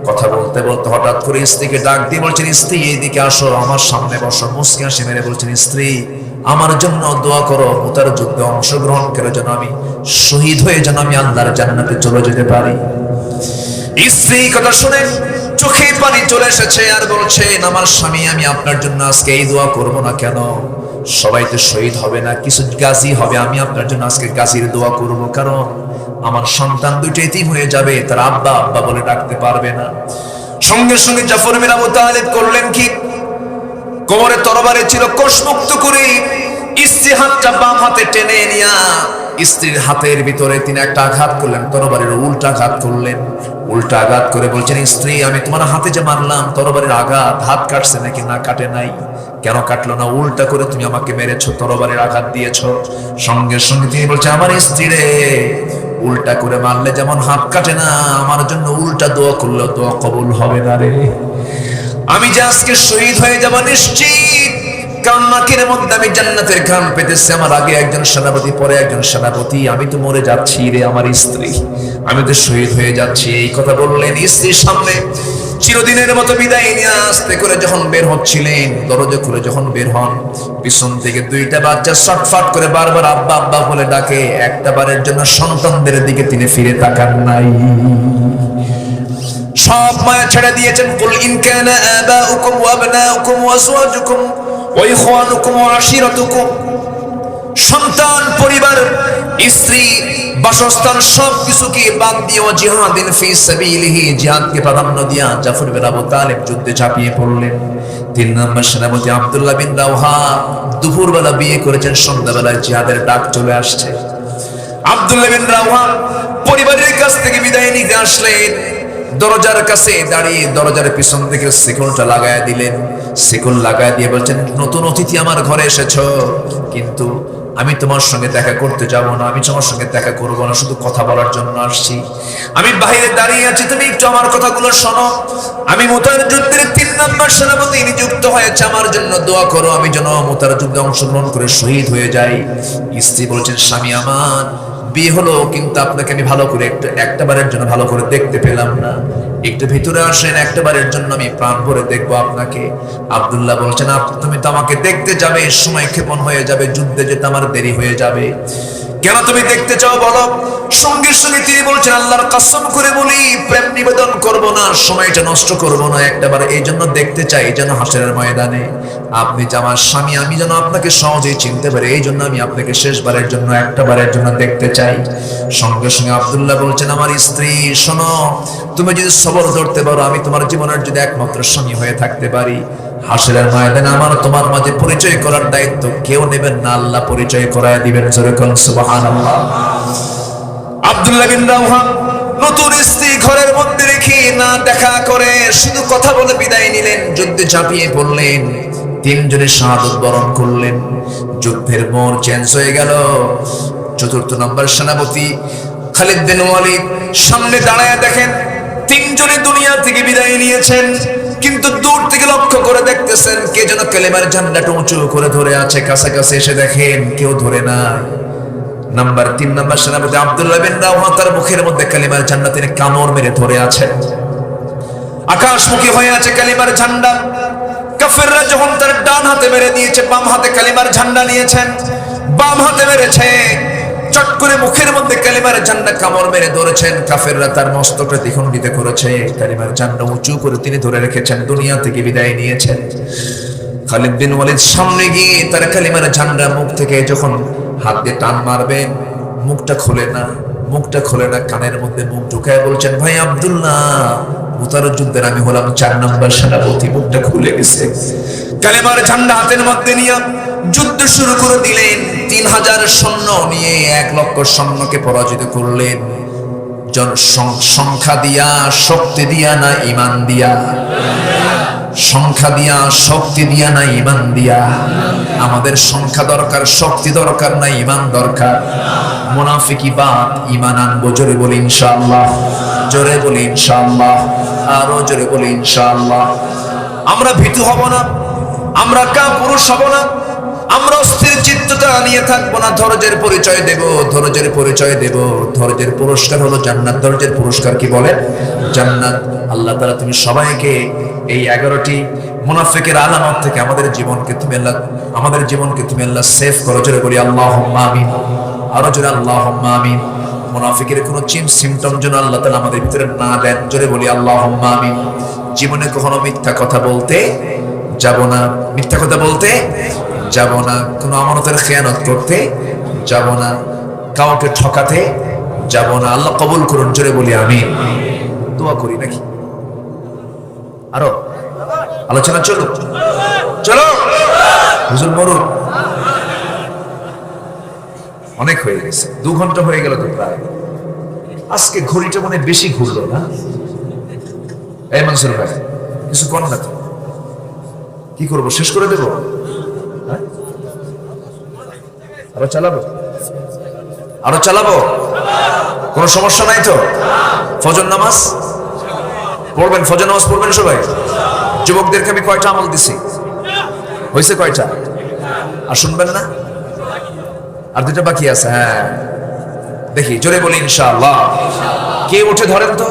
Speaker 1: কথা বলতে বলতে হঠাৎ করে স্ত্রীকে ডাক দিয়ে বলছেন স্ত্রী এইদিকে আসো, আমার সামনে বসো। মুস্কি হাসি মেরে বলছেন স্ত্রী আমার জন্য দোয়া করো, মুতার যুদ্ধে অংশগ্রহণ করে যেন আমি শহীদ হয়ে যেন আমি আল্লাহর জান্নাতে চলে যেতে পারি। স্ত্রী কথা শুনে চোখে পানি চলে এসেছে আর বলছেন আমার স্বামী, আমি আপনার জন্য আজকে এই দোয়া করব না কেন? সবাই তো শহীদ হবে না, কিছু গাজী হবে, আমি আপনার জন্য আজকে গাজীর দোয়া করব, কারণ আমার সন্তান 2টা এতিম হয়ে যাবে, তার আব্বা আব্বা বলে ডাকতে পারবে না। সঙ্গে সঙ্গে জাফর বিন আবু তালিব করলেন কি, কোমরে তরবারি ছিল, কোষমুক্ত করে স্ত্রী হাতটা বাম হাতে টেনে নিয়া স্ত্রীর হাতের ভিতরে তিনি একটা আঘাত করলেন, তরবারির উল্টা আঘাত করলেন। উল্টা আঘাত করে বলছেন স্ত্রী আমি তোমার হাতে যে মারলাম তরবারির আঘাত, হাত কাটছে নাকি? না কাটে নাই। কেন কাটলো না? উল্টা করে তুমি আমাকে মেরেছো, তরবারির আঘাত দিয়েছো। সঙ্গে সঙ্গে তিনি বলছেন আমার স্ত্রী রে, উল্টা করে মারলে যেমন হাত কাটে না, আমার জন্য উল্টা দোয়া করলেও দোয়া কবুল হবে না রে। আমি যে আজকে শহীদ হয়ে যাব নিশ্চিত, কারণ নাকের মধ্যে আমি জান্নাতের ঘ্রাণ পেতেছি। আমার আগে একজন সেনাপতি, পরে একজন সেনাপতি, আমি তো মরে যাচ্ছি রে আমার স্ত্রী, আমি তো শহীদ হয়ে যাচ্ছি। এই কথা বললেন স্ত্রীর সামনে। চিরদিনের মতো বিদায় নিয়ে আস্তে করে যখন বের হচ্ছিলেন, দরজা খুলে যখন বের হন, পিছন থেকে দুইটা বাচ্চা শটফট করে বারবার আব্বা আব্বা বলে ডাকে। একটা বারের জন্য সন্তানদের দিকে তিনি ফিরে তাকান নাই। সব মায়া ছেড়ে দিয়েছেন। কুল ইন কানা আবাউকুম ওয়া আবনাউকুম ওয়া আজওয়াজুকুম ওয়া ইখওয়ানুকুম ওয়া আশিরাতুকুম, সন্তান, পরিবার, স্ত্রী, বাসস্থান সবকিছুকে বাদ দিয়ে জিহাদিন ফি সাবিলিহি, জিহাদকে প্রাধান্য দিয়া জাফর বিন আবু তালিব যুদ্ধে ঝাঁপিয়ে পড়লেন। 3 নম্বর সেনাপতি আব্দুল্লাহ বিন রাওহা দুপুরবেলা বিয়ে করেছেন, সন্ধ্যাবেলায় জিহাদের ডাক চলে আসছে। আব্দুল্লাহ বিন রাওহা পরিবারের কাছ থেকে বিদায় নিতে আসলেন। দরজার কাছে দাঁড়িয়ে দরজার পিছন থেকে শিকলটা লাগায় দিলেন। শিকল লাগায় দিয়ে বলছেন, নতুন অতিথি আমার ঘরে এসেছো, কিন্তু আমি তোমার সঙ্গে দেখা করতে যাব না, আমি তোমার সঙ্গে দেখা করবো না, শুধু কথা বলার জন্য আসছি। আমি বাইরে দাঁড়িয়ে আছি, তুমি একটু আমার কথাগুলো শোনো। আমি মুতার যুদ্ধের 3 নম্বর সেনাপতি নিযুক্ত হয়েছে, আমার জন্য দোয়া করো, আমি যেন মুতার যুদ্ধে অংশগ্রহণ করে শহীদ হয়ে যাই। স্ত্রী বলছেন, স্বামী আমার বিয়ে হলো, কিন্তু আপনাকে আমি ভালো করে একটা বারের জন্য ভালো করে দেখতে পেলাম না, একটু ভিতরে আসেন, একটা বারের জন্য আমি প্রাণ ভরে দেখবো আপনাকে। আব্দুল্লাহ বলছেন, তুমি তো আমাকে দেখতে যাবে, সময় ক্ষেপণ হয়ে যাবে, যুদ্ধে যেতে আমার দেরি হয়ে যাবে, কেন তুমি দেখতে চাও বলো? সঙ্গে সঙ্গে তিনি বলছেন, আল্লাহর কসম করে বলি, প্রেম নিবেদন করব না, সময়টা নষ্ট করব না, একটাবার এই জন্য দেখতে চাই যেন হাসরের ময়দানে আপনি যে আমার স্বামী, আমি যেন আপনাকে সহজেই চিনতে পারি, এই জন্য আমি আপনাকে শেষবারের জন্য একটাবারের জন্য দেখতে চাই। সঙ্গে সঙ্গে আব্দুল্লাহ বলছেন, আমার স্ত্রী শোনো, তুমি যদি সবর ধরতে পারো, আমি তোমার জীবনের যদি একমাত্র স্বামী হয়ে থাকতে পারি, হাসরের ময়দানে আমার তোমার মাঝে পরিচয় করার দায়িত্ব কেউ নেবেন না, আল্লাহ পরিচয় করায় দিবেন। জোরে কোন সুবহানাল্লাহ। আব্দুল্লাহ বিন রাওহা নতুন স্ত্রী ঘরের মধ্যে রেখে না দেখা করে শুধু কথা বলে বিদায় নিলেন, যুদ্ধে ঝাঁপিয়ে পড়লেন। 3 জনের শাহাদাত বরণ করলেন। যুদ্ধের মোড় চেঞ্জ হয়ে গেল। 4 নম্বর সেনাপতি খালিদ বিন ওয়ালিদ সামনে দাঁড়ায় দেখেন 3 জনে দুনিয়া থেকে বিদায় নিয়েছেন, কিন্তু দূর থেকে লক্ষ্য করে দেখতেছেন কে যেন কালেমার ঝান্ডাটা উঁচু করে ধরে আছে। কাছাকাছি এসে দেখেন কেউ ধরে না। 3 নম্বর সেনাপতি আব্দুল্লাহ বিন রাওহা তার মুখের মধ্যে কালিমার ঝান্ডা তিনি কামড় মেরে ধরে আছেন। আকাশমুখী হয়ে আছে কালিমার ঝান্ডা। কাফেররা যখন তার ডান হাতে মেরে দিয়েছে, বাম হাতে কালিমার ঝান্ডা নিয়েছেন, বাম হাতে মেরেছে, চট করে মুখের মধ্যে কালিমার ঝান্ডা কামড় মেরে ধরেছেন। কাফেররা তার মস্তকটা দ্বিখণ্ডিত করেছে, কালিমার ঝান্ডা উঁচু করে তিনি ধরে রেখেছেন, দুনিয়া থেকে বিদায় নিয়েছেন। খালিদ বিন ওয়ালিদ সামনে গিয়ে তার কালিমার ঝান্ডা মুখ থেকে যখন হাত দিয়ে টান মারবেন, মুখটা খোলে না, মুখটা খোলে না, কানের মধ্যে মুখ ঢুকায় বলছেন, ভাই আব্দুল্লাহ, মুতার যুদ্ধের আমি হলাম 4 নম্বর সেনাপতি। মুখটা খুলে গেছে। কালেমার ঝান্ডা হাতের মধ্যে নিয়ে যুদ্ধ শুরু করে দিলেন। 3000 সৈন্য নিয়ে 1 লক্ষ সৈন্যকে পরাজিত করলেন। সংখ্যা দিয়া, শক্তি দিয়া না ঈমান দিয়া? সংখ্যা দিয়া, শক্তি দিয়া না ঈমান দিয়া? আমাদের সংখ্যা দরকার, শক্তি দরকার না ঈমান দরকার? মুনাফিকি বাদ, ঈমান আনবো। জোরে বলি ইনশাআল্লাহ, জোরে বলি ইনশাআল্লাহ, আরো জোরে বলি ইনশাআল্লাহ। আমরা ভীতু হব না, আমরা কাপুরুষ হব না, আমরা অস্থির চিত্ততা নিয়ে থাকবো না। ধৈর্যের পরিচয় দেব, ধৈর্যের পরিচয় দেব। ধৈর্যের পুরস্কার হলো জান্নাত। ধৈর্যের পুরস্কার কি বলেন? জান্নাত। আল্লাহ তাআলা তুমি সবাইকে এই 11টি মুনাফিকের আলামত থেকে আমাদের জীবনকে তুমি আল্লাহ সেভ করো। জোরে বলি আল্লাহুম্মা আমিন, আরো জোরে আল্লাহুম্মা আমিন। মুনাফিকের কোনো সিমটম যেন আল্লাহ তাআলা আমাদের ভিতরে না দেন। জোরে বলি আল্লাহুম্মা আমিন। জীবনে কখনো মিথ্যা কথা বলতে যাব না, মিথ্যা কথা বলতে যাব না, কোনো আমানতের খেয়ানত করতে যাব না, কাউকে ঠকাতে যাব না। আল্লাহ কবুল করুন। জোরে বলি আমিন। দোয়া করি নাকি? আরো আলোচনা চলো, চলো হুজুর মরুন। অনেক হয়ে গেছে, 2 ঘন্টা হয়ে গেল তো প্রায়। আজকে ঘড়িটা মনে বেশি ঘুরলো না? এই মনসুর ভাই কিছু কর না তো, কি করবো? শেষ করে দেবো? আরো চালাবো? আরো চালাবো? কোনো সমস্যা নাই তো? ফজর নামাজ পড়বেন, ফজর নামাজ পড়বেন সবাই। যুবকদেরকে আমি কয়টা আমল দিছি? হয়েছে কয়টা? আর শুনবেন না? আর দুটো বাকি আছে। হ্যাঁ, দেখি জোরে বলি ইনশাআল্লাহ। কে উঠে ধরেন তো,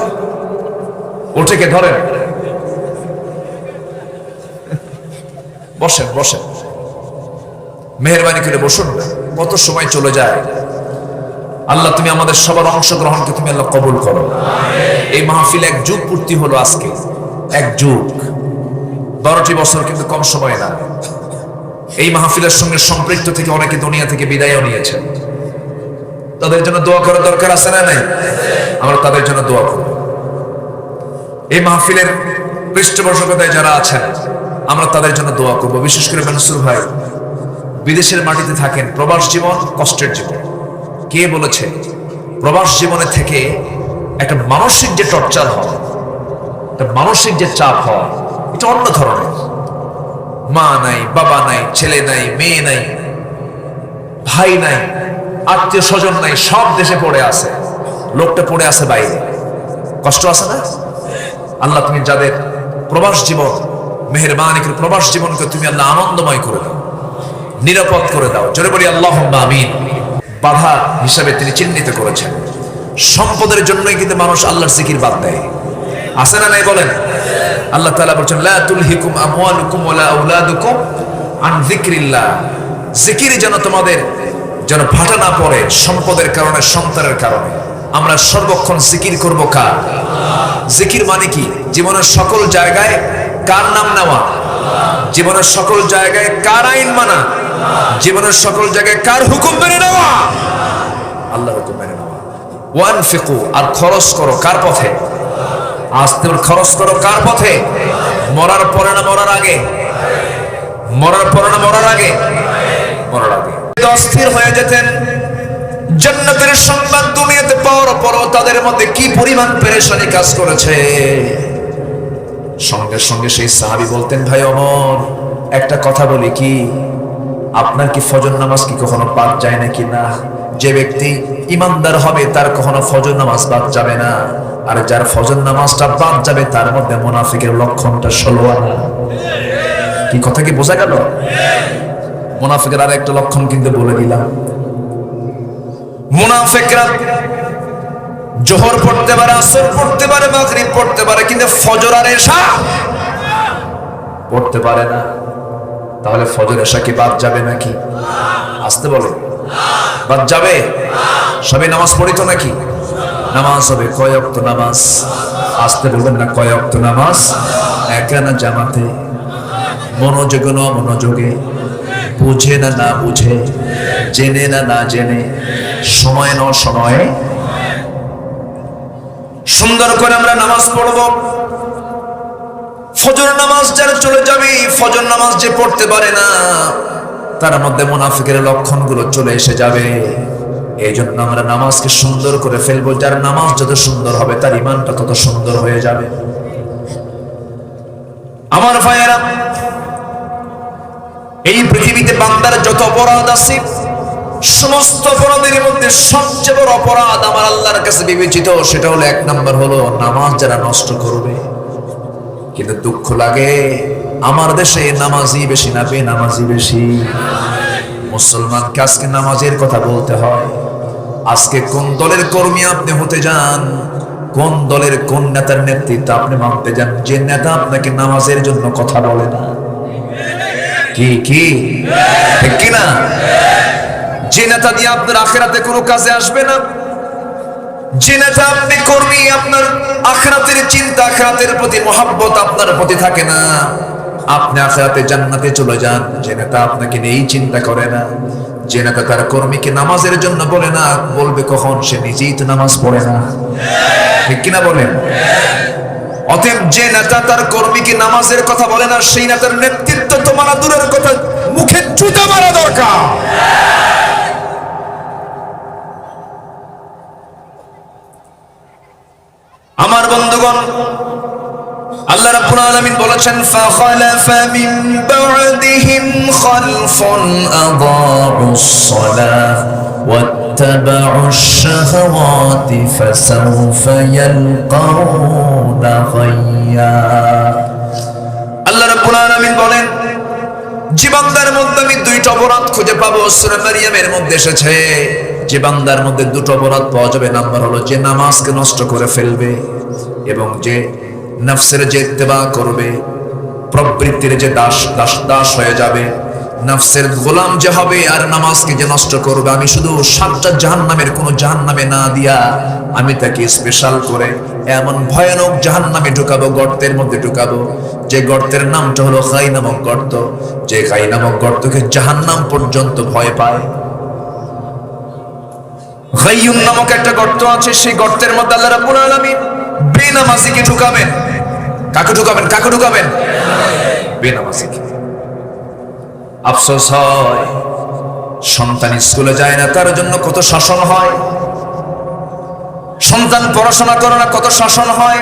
Speaker 1: উঠে কে ধরেন? বসেন বসেন, মেহেরবানি করে বসুন। কত সময় চলে যায়। আল্লাহ তুমি আমাদের সবার অংশগ্রহণকে তুমি আল্লাহ কবুল করো। এই মাহফিল এক যুগ পূর্তি হলো আজকে, এক যুগ। 12টি বছর কিন্তু কম সময় না। এই মাহফিলের সঙ্গে সম্পৃক্ত থেকে অনেকে দুনিয়া থেকে বিদায়ও নিয়েছেন। তাদের জন্য দোয়া করার দরকার আছে না নাই? আমরা তাদের জন্য দোয়া করব। এই মাহফিলের পৃষ্ঠপোষকতায় যারা আছেন আমরা তাদের জন্য দোয়া করব। বিশেষ করে মনসুর ভাই বিদেশের মাটিতে থাকেন। প্রবাস জীবন কষ্টের জীবন। কে বলেছে প্রবাস জীবনে থেকে একটা মানসিক যে টর্চার হয়, একটা মানসিক যে চাপ হয়, এটা অন্য ধরনের। মা নাই, বাবা নাই, ছেলে নাই, মেয়ে নাই, ভাই নাই, আত্মীয় স্বজন নাই, সব দেশে পড়ে আছে। লোকটা পড়ে আছে বাইরে, কষ্ট আছে না? আল্লাহ তুমি যাদের প্রবাস জীবন, মেহেরবানি করে প্রবাস জীবনকে তুমি আল্লাহ আনন্দময় করে দাও, নিরাপদ করে দাও। জোরে বলি আল্লাহুম্মা আমিন। বাধা হিসাবে তিনি চিহ্নিত করেছেন। সম্পদের জন্যই কিন্তু মানুষ আল্লাহর জিকির বাদ দেয়, আছে না নাই বলেন? আল্লাহ তাআলা বলেছেন লা তুলহিকুম আমওয়ালুকুম ওয়ালা আওলাদুকুম আন যিকরিল্লাহ। জিকির যেন তোমাদের যেন ভাটা না পড়ে সম্পদের কারণে, সন্তানের কারণে। আমরা সর্বক্ষণ জিকির করব কার? জিকির মানে কি? জীবনের সকল জায়গায় কার নাম নেওয়া? জীবনের সকল জায়গায় কার আইন মানা? জীবনের সকল জায়গায় কার হুকুম মেনে নেওয়া? আল্লাহর হুকুম মেনে নেওয়া। ওয়ানফিকু, আর খরচ করো কার পথে? আস্তে খরচ করো কার পথে? মরার পরে না মরার আগে? মরার পরে না মরার আগে? মরার আগে। অস্থির হয়ে যেতেন জান্নাতের সংবাদ দুনিয়াতে পাওয়ার পরও তাদের মধ্যে কি পরিমাণ পেরেশানি কাজ করেছে। সঙ্গে সঙ্গে সেই সাহাবী বলতেন, ভাই ওমর একটা কথা বলি কি, আপনার কি ফজর নামাজ কি কখনো বাদ যায় নাকি? না। যে ব্যক্তি ইমানদার হবে তার কখনো ফজর নামাজ বাদ যাবে না, আর যার ফজর নামাজটা বাদ যাবে তার মধ্যে মুনাফিকের লক্ষণটা 16 আনা। কি কথা কি বোঝা গেল? মুনাফিকের আর একটা লক্ষণ কিন্তু বলে দিলাম। মুনাফিকরা জোহর পড়তে পারে, আসর পড়তে পারে, মাগরিব পড়তে পারে, কিন্তু ফজর আর এশা পড়তে পারে না। তাহলে ফজর এশা কি বাদ যাবে নাকি? আসতে বলে বাদ যাবে? সবাই নামাজ পড়িত নাকি? নামাজ হবে কয় ওয়াক্ত নামাজ? আসতে বলবেন না, কয় ওয়াক্ত নামাজ? একা না জামাতে? মনোযোগে না মনোযোগে? বুঝে না না বুঝে? জেনে না না জেনে? সময় ন সময়ে? সুন্দর করে আমরা নামাজ পড়ব। ফজর নামাজ যারা চলে যাবে, ফজর নামাজ যে পড়তে পারে না, তার মধ্যে মুনাফিকের লক্ষণগুলো চলে এসে যাবে। এই জন্য আমরা নামাজকে সুন্দর করে ফেলবো। যার নামাজ যত সুন্দর হবে তার ইমানটা তত সুন্দর হয়ে যাবে। আমার ভাইয়েরা, এই পৃথিবীতে বান্দার যত অপরাধ আছে, সমস্ত অপরাধের মধ্যে সবচেয়ে বড় অপরাধ আমার আল্লাহর কাছে বিবেচিত, সেটা হলো 1 নম্বর হলো নামাজ যারা নষ্ট করবে। কিন্তু দুঃখ লাগে আমার দেশে নামাজি বেশি না বেনামাজি বেশি। মুসলমানকে আজকে নামাজের কথা বলতে হয়। আজকে কোন দলের কর্মী আপনি হতে যান, কোন দলের কোন নেতার নেতৃত্ব আপনি মানতে যান, যে নেতা আপনাকে নামাজের জন্য কথা বলে না, কি কি ঠিক কিনা? যে নেতা দিয়ে আপনার আখিরাতে কোনো কাজে আসবে না, যে নেতা আপনি কর্মী, আপনার আখিরাতের চিন্তা, আখিরাতের প্রতি মহব্বত আপনার প্রতি থাকে না, আপনি আখিরাতে জান্নাতে চলে যান। যে নেতা আপনাকে নিয়েই চিন্তা করে না, যে নেতা তার কর্মীকে নামাজের জন্য বলে না, বলবে কখন? সে নিজেই তো নামাজ পড়ে না, ঠিক কিনা বলেন? অতএব যে নেতা তার কর্মীকে নামাজের কথা বলে না, সেই নেতার নেতৃত্ব তো মানা দূরের কথা, মুখে জুতা মারা দরকার। আমার বন্ধুগণ, আল্লাহ রাব্বুল আলামিন বলেছেন, ফাখালাফা মিন বা'দিহিম খালফুন আদাউস সালাহ ওয়াত্তাবাউশ শাহাওয়াতি ফাসাউফা ইয়ালকাউনা গায়্যা। আল্লাহ রাব্বুল আলামিন বলেন, যে বান্দার মধ্যে আমি দুইটা অপরাধ খুঁজে পাবো, সূরা মারিয়ামের মধ্যে এসেছে, যে বান্দার মধ্যে দুটো অপরাধ পাওয়া যাবে। নাম্বার হলো যে নামাজকে নষ্ট করে ফেলবে এবং যে নফসের যে ইত্তেবা করবে, প্রবৃত্তির যে দাস হয়ে যাবে, নফসের গোলাম যে হবে আর নামাজকে যে নষ্ট করবে। আমি শুধু 7টা জাহান্নামের কোন জাহান্নামে না দিয়া আমি তাকে স্পেশাল করে এমন ভয়ানক জাহান্নামে ঢুকাবো, গর্তের মধ্যে ঢুকাবো, যে গর্তের নামটা হলো খাই নামক গর্ত। যে খাই নামক গর্তকে জাহান্নাম পর্যন্ত ভয় পায়। গাইয়ুন নামক একটা গর্ত আছে, সেই গর্তের মধ্যে আল্লাহ রাব্বুল আলামিন বেনামাজিকে ঢুকাবেন। কাকে ঢুকাবেন? কাকে ঢুকাবেন? বেনামাজিকে। আফসোস হয় সন্তান স্কুলে যায় না, তার জন্য কত শাসন হয়। সন্তান পড়াশোনা করে না, কত শাসন হয়।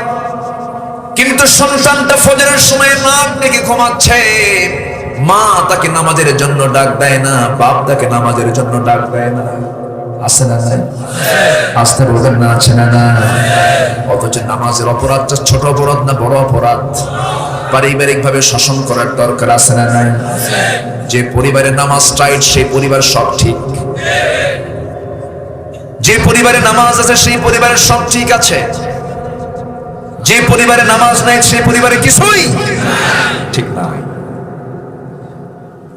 Speaker 1: কিন্তু সন্তানটা ফজরের সময় নাক ডেকে ঘুমাচ্ছে, মা তাকে নামাজের জন্য ডাক দেয় না, বাপ তাকে নামাজের জন্য ডাক দেয় না। আছে না নাই? আসতে বলবেন না, আছে না? না। অথচ নামাজের অপরাধটা ছোট অপরাধ না বড় অপরাধ? পারিবারিক ভাবে শাসন করার দরকার আছে না নাই? যে পরিবারে নামাজ টাইট, সেই পরিবার সব ঠিক। যে পরিবারে নামাজ আছে সেই পরিবারের সব ঠিক আছে। যে পরিবারে নামাজ নাই সেই পরিবারে কিছুই ঠিক না।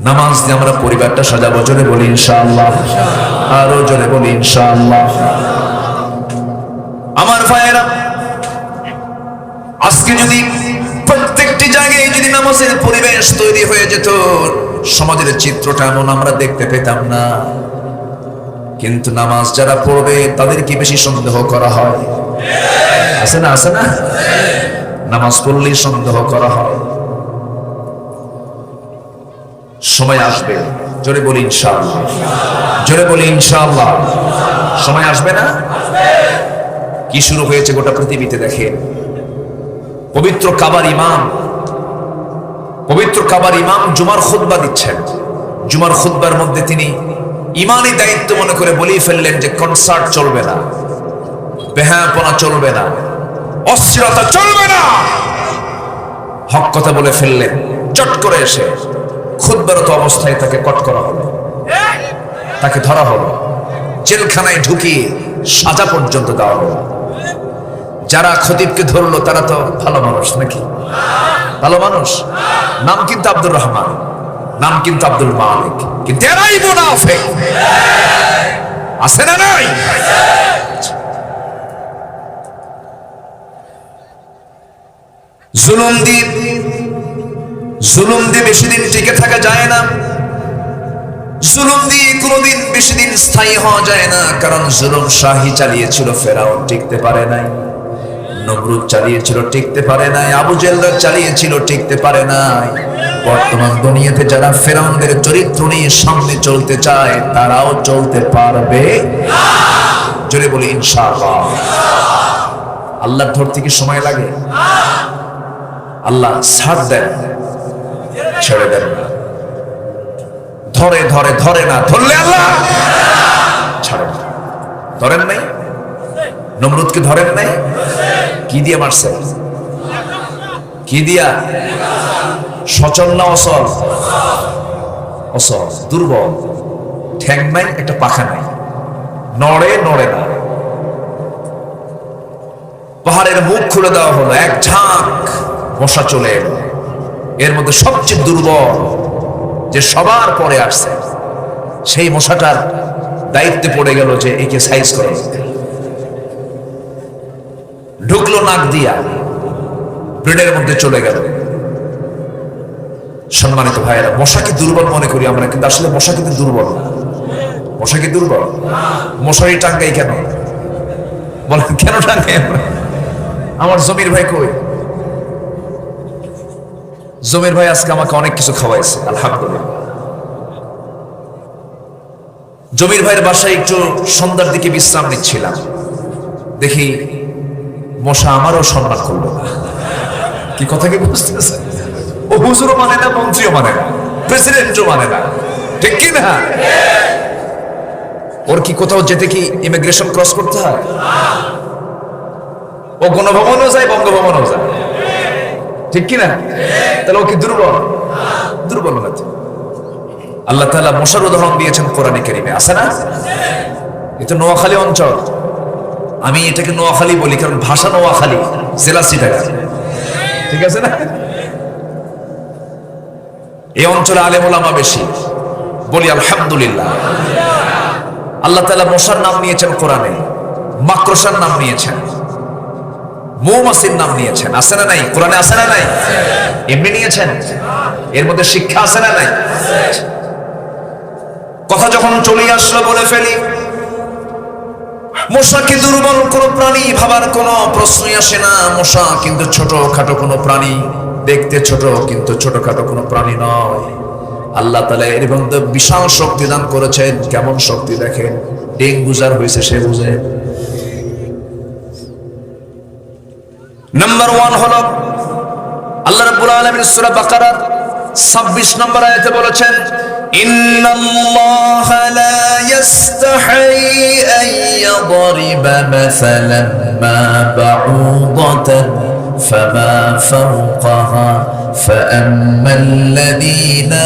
Speaker 1: নামাজ দিয়ে আমরা পরিবারটা সাজাবো। জোরে বলি ইনশাআল্লাহ, আরো জোরে বলি ইনশাআল্লাহ। আমার ভাইয়েরা, আজকে যদি প্রত্যেকটি জায়গায় যদি নামাজের পরিবেশ তৈরি হয়ে যেত, সমাজের চিত্রটা এমন আমরা দেখতে পেতাম না। কিন্তু নামাজ যারা পড়বে তাদেরকে বেশি সন্দেহ করা হয়। আছে না? আছে না? নামাজ পড়লেই সন্দেহ করা হয়। সময় আসবে, জোরে বলি ইনশাআল্লাহ, জোরে বলি ইনশাআল্লাহ। সময় আসবে না? কি শুরু হয়েছে গোটা পৃথিবীতে দেখেন। পবিত্র কাবার ইমাম জুমার খুতবা দিচ্ছেন। জুমার খুতবার মধ্যে তিনি ইমানি দায়িত্ব মনে করে বলেই ফেললেন যে কনসার্ট চলবে না, বেহায়াপনা চলবে না, অশ্লীলতা চলবে না। হক কথা বলে ফেললেন। চট করে এসে খুতবারত অবস্থায় তাকে কট করা হলো, তাকে ধরা হলো, জেলখানায় ঢুকিয়ে সাজা পর্যন্ত দেওয়া হলো। যারা খতিবকে ধরলো তারা তো ভালো মানুষ নাকি? ভালো মানুষ। নাম কিন্তু আব্দুর রহমান, নাম কিন্তু আব্দুল মালিক, কিন্তু এরাই মুনাফিক। আছে না নাই? জুলুম দিয়ে বেশি দিন টিকে থাকা যায় না। জুলুম দিয়ে কোনোদিন বেশি দিন স্থায়ী হওয়া যায় না। কারণ জুলুম শাহী চালিয়েছিল, ফেরাউন টিকতে পারে নাই। নমরুদ চালিয়েছিল, টিকতে পারে নাই। আবু জেহেল চালিয়েছিল, টিকতে পারে নাই। বর্তমান দুনিয়াতে যারা ফেরাউনদের চরিত্র নিয়ে সামনে চলতে চায় তারাও চলতে পারবে না। জোরে বলি ইনশাআল্লাহ। আল্লাহর ধরতে কি সময় লাগে? আল্লাহ ছাড় দেন, ছেড়ে দেন না। ধরে না, ধরলে আল্লাহ ছাড়েন। ধরেন নাই? নমরুদকে ধরেন নাই? কি দিয়ে মারছে? কি দিয়া? সচল না অসল? অসল, দুর্বল, ঠ্যাং নাই, একটা পাখা নাই, নড়ে না। পাহাড়ের মুখ খুলে দেওয়া হলো, এক ঝাঁক মশা চলে এলো। এর মধ্যে সবচেয়ে দুর্বল যে সবার পরে আসছে, সেই মশাটার দায়িত্বে পড়ে গেল যে একে সাইজ করে। ঢুকলো নাক দিয়া, ব্রেডের মধ্যে চলে গেল। সম্মানিত ভাইয়েরা, মশাকে দুর্বল মনে করি আমরা, কিন্তু আসলে মশা কিন্তু দুর্বল না। মশা কি দুর্বল? মশারি টাঙ্গাই কেন বলেন? কেন টাঙ্গাই আমরা? আমার জমির ভাই কই? জমির ভাই আজকে আমাকে অনেক কিছু খাওয়াইছে, আলহামদুলিল্লাহ। জমির ভাইয়ের বাসায় একটু সন্ধ্যার দিকে বিশ্রাম নিচ্ছিলাম, দেখি মশা আমারও সম্মান করলো না। কি কথা কি বুঝতেছে? ও হুজুরও মানে না, মন্ত্রীও মানে না, প্রেসিডেন্টও মানে না, ঠিক কি না? ওর কি কোথাও যেতে কি ইমিগ্রেশন ক্রস করতে হয়? ও গণভবনও যায়, বঙ্গভবনও যায়, ঠিক কি না? তাহলে ও কি দুর্বল? দুর্বল না। আল্লাহ তাআলা মশার উদাহরণ দিয়েছেন কোরআনে কারীমে, আছে না? এটা নোয়াখালী অঞ্চল, আমি এটাকে নোয়াখালী বলি কারণ ভাষা নোয়াখালী, জেলা চিটাগাং, ঠিক আছে না? এই অঞ্চলে আলেম ওলামা বেশি, বলি আলহামদুলিল্লাহ। আল্লাহ তাআলা মশার নাম নিয়েছেন কোরআনে, মাকড়সার নাম নিয়েছেন, মৌমাছির নাম নিয়েছেন, আছে না নাই? কোরআনে আছে না নাই? এমনি নিয়েছেন? এর মধ্যে শিক্ষা আছে না নাই? কথা যখন চলে আসলো বলে ফেলি, মশাকে দুর্বল কোন প্রাণী ভাবার কোনো প্রশ্নই আসে না। মশা কিন্তু ছোটখাটো কোনো প্রাণী, দেখতে ছোট কিন্তু ছোটখাটো কোনো প্রাণী নয়। আল্লাহ তাআলা এর মধ্যে বিশাল শক্তি দান করেছেন। কেমন শক্তি দেখেন, ডেঙ্গু যার হয়েছে সে বুঝে। নাম্বার 1 হলো আল্লাহ রাব্বুল আলামিন সূরা বাকারার 26 নম্বর আয়াতে বলেছেন, ইন্নাল্লাহা লা ইস্তাহি আন ইয়াদরিবা মাসালান মা বাউদাতান ফামা ফাওকাহা ফাআম্মাল্লাযীনা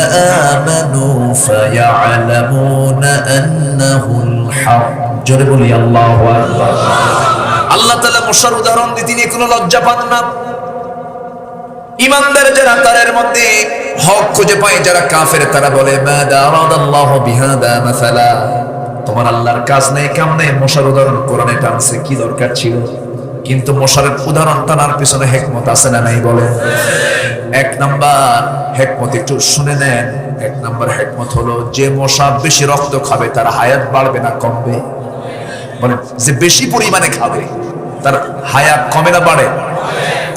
Speaker 1: আমানু ফায়া'লামুনা আন্নাহুল হক। জোরে বলি আল্লাহু আকবার। আল্লাহ তাআলা মশার উদাহরণ দিয়ে তিনি কোনো লজ্জা পান না। ইমানদার যারা তাদের মধ্যে হক খুঁজে পায়, যারা কাফের তারা বলে মাযা আরাদাল্লাহু বিহাদা মাসালা, তোমার আল্লাহর কাজ নেই, কাম নেই, মশার উদাহরণ কোরআনে টানছে, কি দরকার ছিল? কিন্তু মশার উদাহরণ টানার পিছনে হিকমত আছে না নাই? বলে এক নাম্বার হিকমত একটু শুনে নেন। এক নাম্বার হিকমত হলো, যে মশা বেশি রক্ত খাবে তার হায়াত বাড়বে না কমবে? বলেন, যে বেশি পরিমাণে খাবে তার হায়াত কমে না বাড়ে?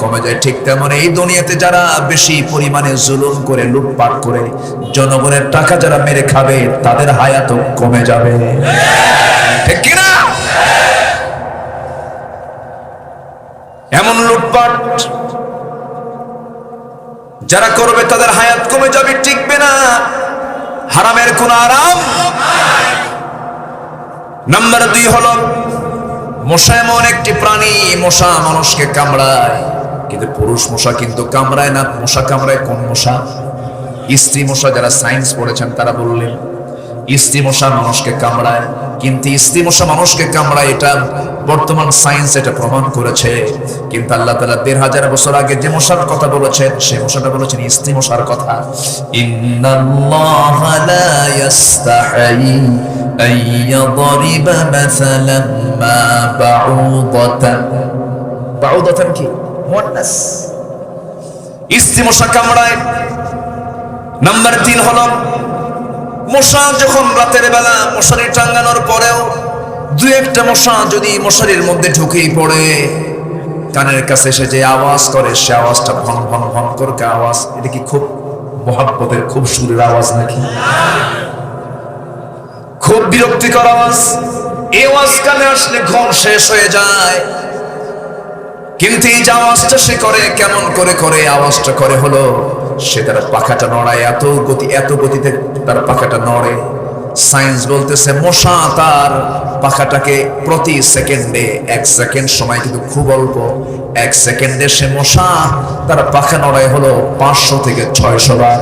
Speaker 1: কমে যায়। ঠিক তেমন এই দুনিয়াতে যারা বেশি পরিমাণে জুলুম করে, লুটপাট করে, জনগণের টাকা যারা মেরে খাবে তাদের হায়াতও কমে যাবে, ঠিক কি না? এমন লুটপাট যারা করবে তাদের হায়াত কমে যাবে, টিকবে না, হারামের কোন আরাম। নাম্বার 2 হলো মশা এমন একটি প্রাণী, মশা মানুষকে কামড়ায়, কিন্তু পুরুষ মশা কিন্তু কামড়ায় না। মশা কামড়ায় কোন মশা? স্ত্রী মশা। যারা সায়েন্স পড়েছেন তারা বললেন স্ত্রী মশা মানুষকে কামড়ায়, কিন্তু স্ত্রী মশা মানুষকে কামড়ায় এটা বর্তমান সায়েন্স এটা প্রমাণ করেছে। কিন্তু আল্লাহ তাআলা ১৫০০ বছর আগে যে মশার কথা বলেছেন সেই মশাটা বলেছেন স্ত্রী মশার কথা। ইন্নাল্লাহা লা ইস্তাহি আন ইয়াদরিবা মাসালান মা বাউদাতান। বাউদাতান কি? মুয়ান্নাস। স্ত্রী মশা কামড়ায়। নাম্বার 3 হলো মশা যখন রাতের বেলা মশারি টাঙ্গানোর পরেও 2-1টা মশা যদি মশারির মধ্যে ঢুকেই পড়ে, কানের কাছে এসে যে আওয়াজ করে সে আওয়াজটা ভন ভন ভন করে আওয়াজ, এটা কি খুব মহব্বতের, খুব সুরের আওয়াজ নাকি? খুব বিরক্তিকর আওয়াজ। এই আওয়াজ কানে আসলে ঘুম শেষ হয়ে যায়। কিন্তু এই যে আওয়াজটা সে করে, কেমন করে করে আওয়াজটা করে হলো সে তার পাখাটা নড়ায়, এত গতিতে তার পাখাটা নড়ে। সায়েন্স বলতেছে মশা তার পাখাটাকে প্রতি সেকেন্ডে, 1 সেকেন্ড সময় কিন্তু খুব অল্প, 1 সেকেন্ডে সে মশা তার পাখা নড়ায় হলো 500 থেকে 600 বার।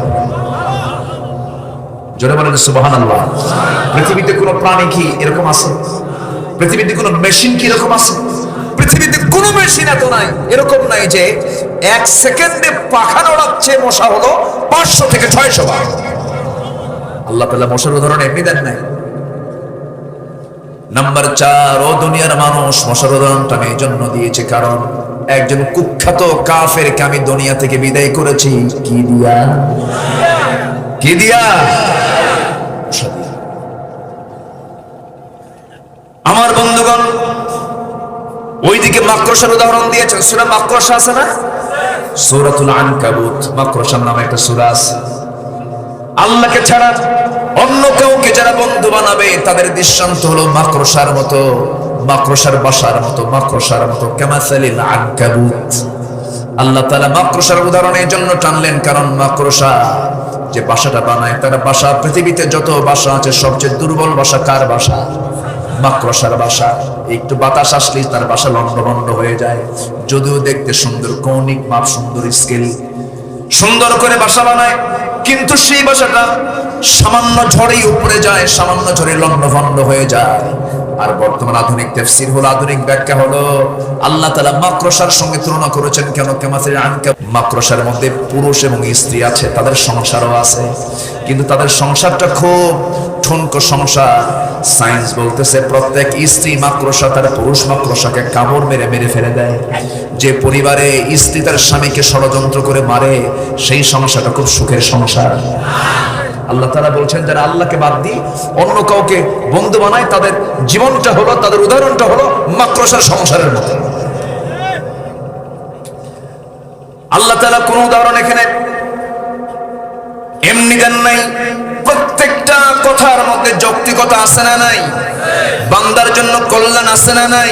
Speaker 1: জোরে বলেন সুবহানাল্লাহ। পৃথিবীতে কোনো প্রাণী কি এরকম আছে? পৃথিবীতে কোনো মেশিন কি এরকম আছে? পৃথিবীতে কোনো মেশিন এত নাই, এরকম নাই যে 1 সেকেন্ডে পাখা নড়াচ্ছে মশা হলো 500 থেকে 600 বার। আল্লাহ তাআলা মশার উদাহরণ এমনি দেন নাই। নাম্বার 4, ও দুনিয়ার মানুষ, মশার উদাহরণটা আমি এই জন্য দিয়েছি কারণ একজন কুখ্যাত কাফেরকে আমি দুনিয়া থেকে বিদায় করেছি কি দিয়া? কি দিয়া? আমার বন্ধুগণ, ওইদিকে মাকড়সার উদাহরণ দিয়েছেন। সূরা মাকড়সা আছে না? সূরাতুল আনকাবুত, মাকড়সার নামে একটা সূরা আছে। আল্লাহকে ছাড়া অন্য কাউকে যারা বন্ধু বানাবে তাদের দৃষ্টান্ত হলো মাকড়সার মতো, মাকড়সার বাসার মতো, মাকড়সার মতো। কামাসালিল আনকাবুত। আল্লাহ তাআলা মাকড়সার উদাহরণ এই জন্য টানলেন কারণ মাকড়সা যে বাসাটা বানায় তার বাসা, পৃথিবীতে যত বাসা আছে সবচেয়ে দুর্বল বাসা কার বাসা? মাকড়সার বাসা। একটু বাতাস আসলেই তার বাসা লন্ডভন্ড হয়ে যায়। যদিও দেখতে সুন্দর, কৌণিক মাপ সুন্দর, স্কেল সুন্দর করে বাসা বানায়, কিন্তু সেই বাসাটা সামান্য ঝড়েই উপরে যায়, সামান্য ঝড়ে লণ্ডভণ্ড হয়ে যায়। আর বর্তমান আধুনিক তাফসীর হলো, আধুনিক ব্যাখ্যা হলো, আল্লাহ তাআলা মাকড়সার সঙ্গে তুলনা করেছেন। কেন? কামাসিল আনকাবুত, মাকড়সার মধ্যে পুরুষ এবং স্ত্রী আছে, তাদের সংসারও আছে, কিন্তু তাদের সংসারটা খুব ঠুনকো সংসার। সায়েন্স বলতেছে প্রত্যেক স্ত্রী মাকড়সা তার পুরুষ মাকড়সাকে কামড় মেরে মেরে ফেলে দেয়। যে পরিবারে স্ত্রী তার স্বামীকে ষড়যন্ত্র করে মারে, সেই সংসারটা খুব সুখের সংসার। আল্লাহ তাআলা বলছেন, যারা আল্লাহকে বাদ দিয়ে অন্য কাউকে বন্ধু বানায়, তাদের জীবনটা হলো, তাদের উদাহরণটা হলো মাকড়সার সংসারের মতো। আল্লাহ তাআলা কোন উদাহরণ এখানে এমনি দেন নাই। প্রত্যেকটা কথার মধ্যে যৌক্তিকতা আছে না নাই? বান্দার জন্য কল্যাণ আছে না নাই?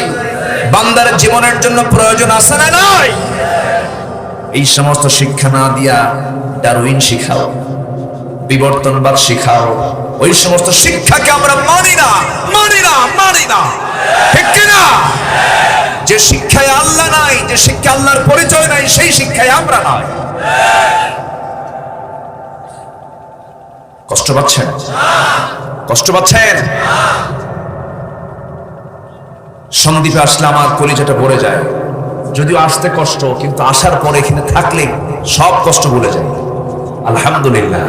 Speaker 1: বান্দার জীবনের জন্য প্রয়োজন আছে না নাই? এই সমস্ত শিক্ষা না দিয়া ডারউইন শিখাও, বিবর্তনবাদ শিখাও, ওই সমস্ত শিক্ষাকে আমরা মানি না, মানি না, মানি না, ঠিক কিনা? যে শিক্ষায় আল্লাহ নাই, যে শিক্ষা আল্লাহর পরিচয় নাই, সেই শিক্ষায় আমরা নাই। কষ্ট পাচ্ছেন? কষ্ট পাচ্ছেন? সন্দ্বীপে আসলে আমার কলিজাটা ভরে যায়। যদিও আসতে কষ্ট, কিন্তু আসার পরে এখানে থাকলে সব কষ্ট ভুলে যায়। আলহামদুলিল্লাহ।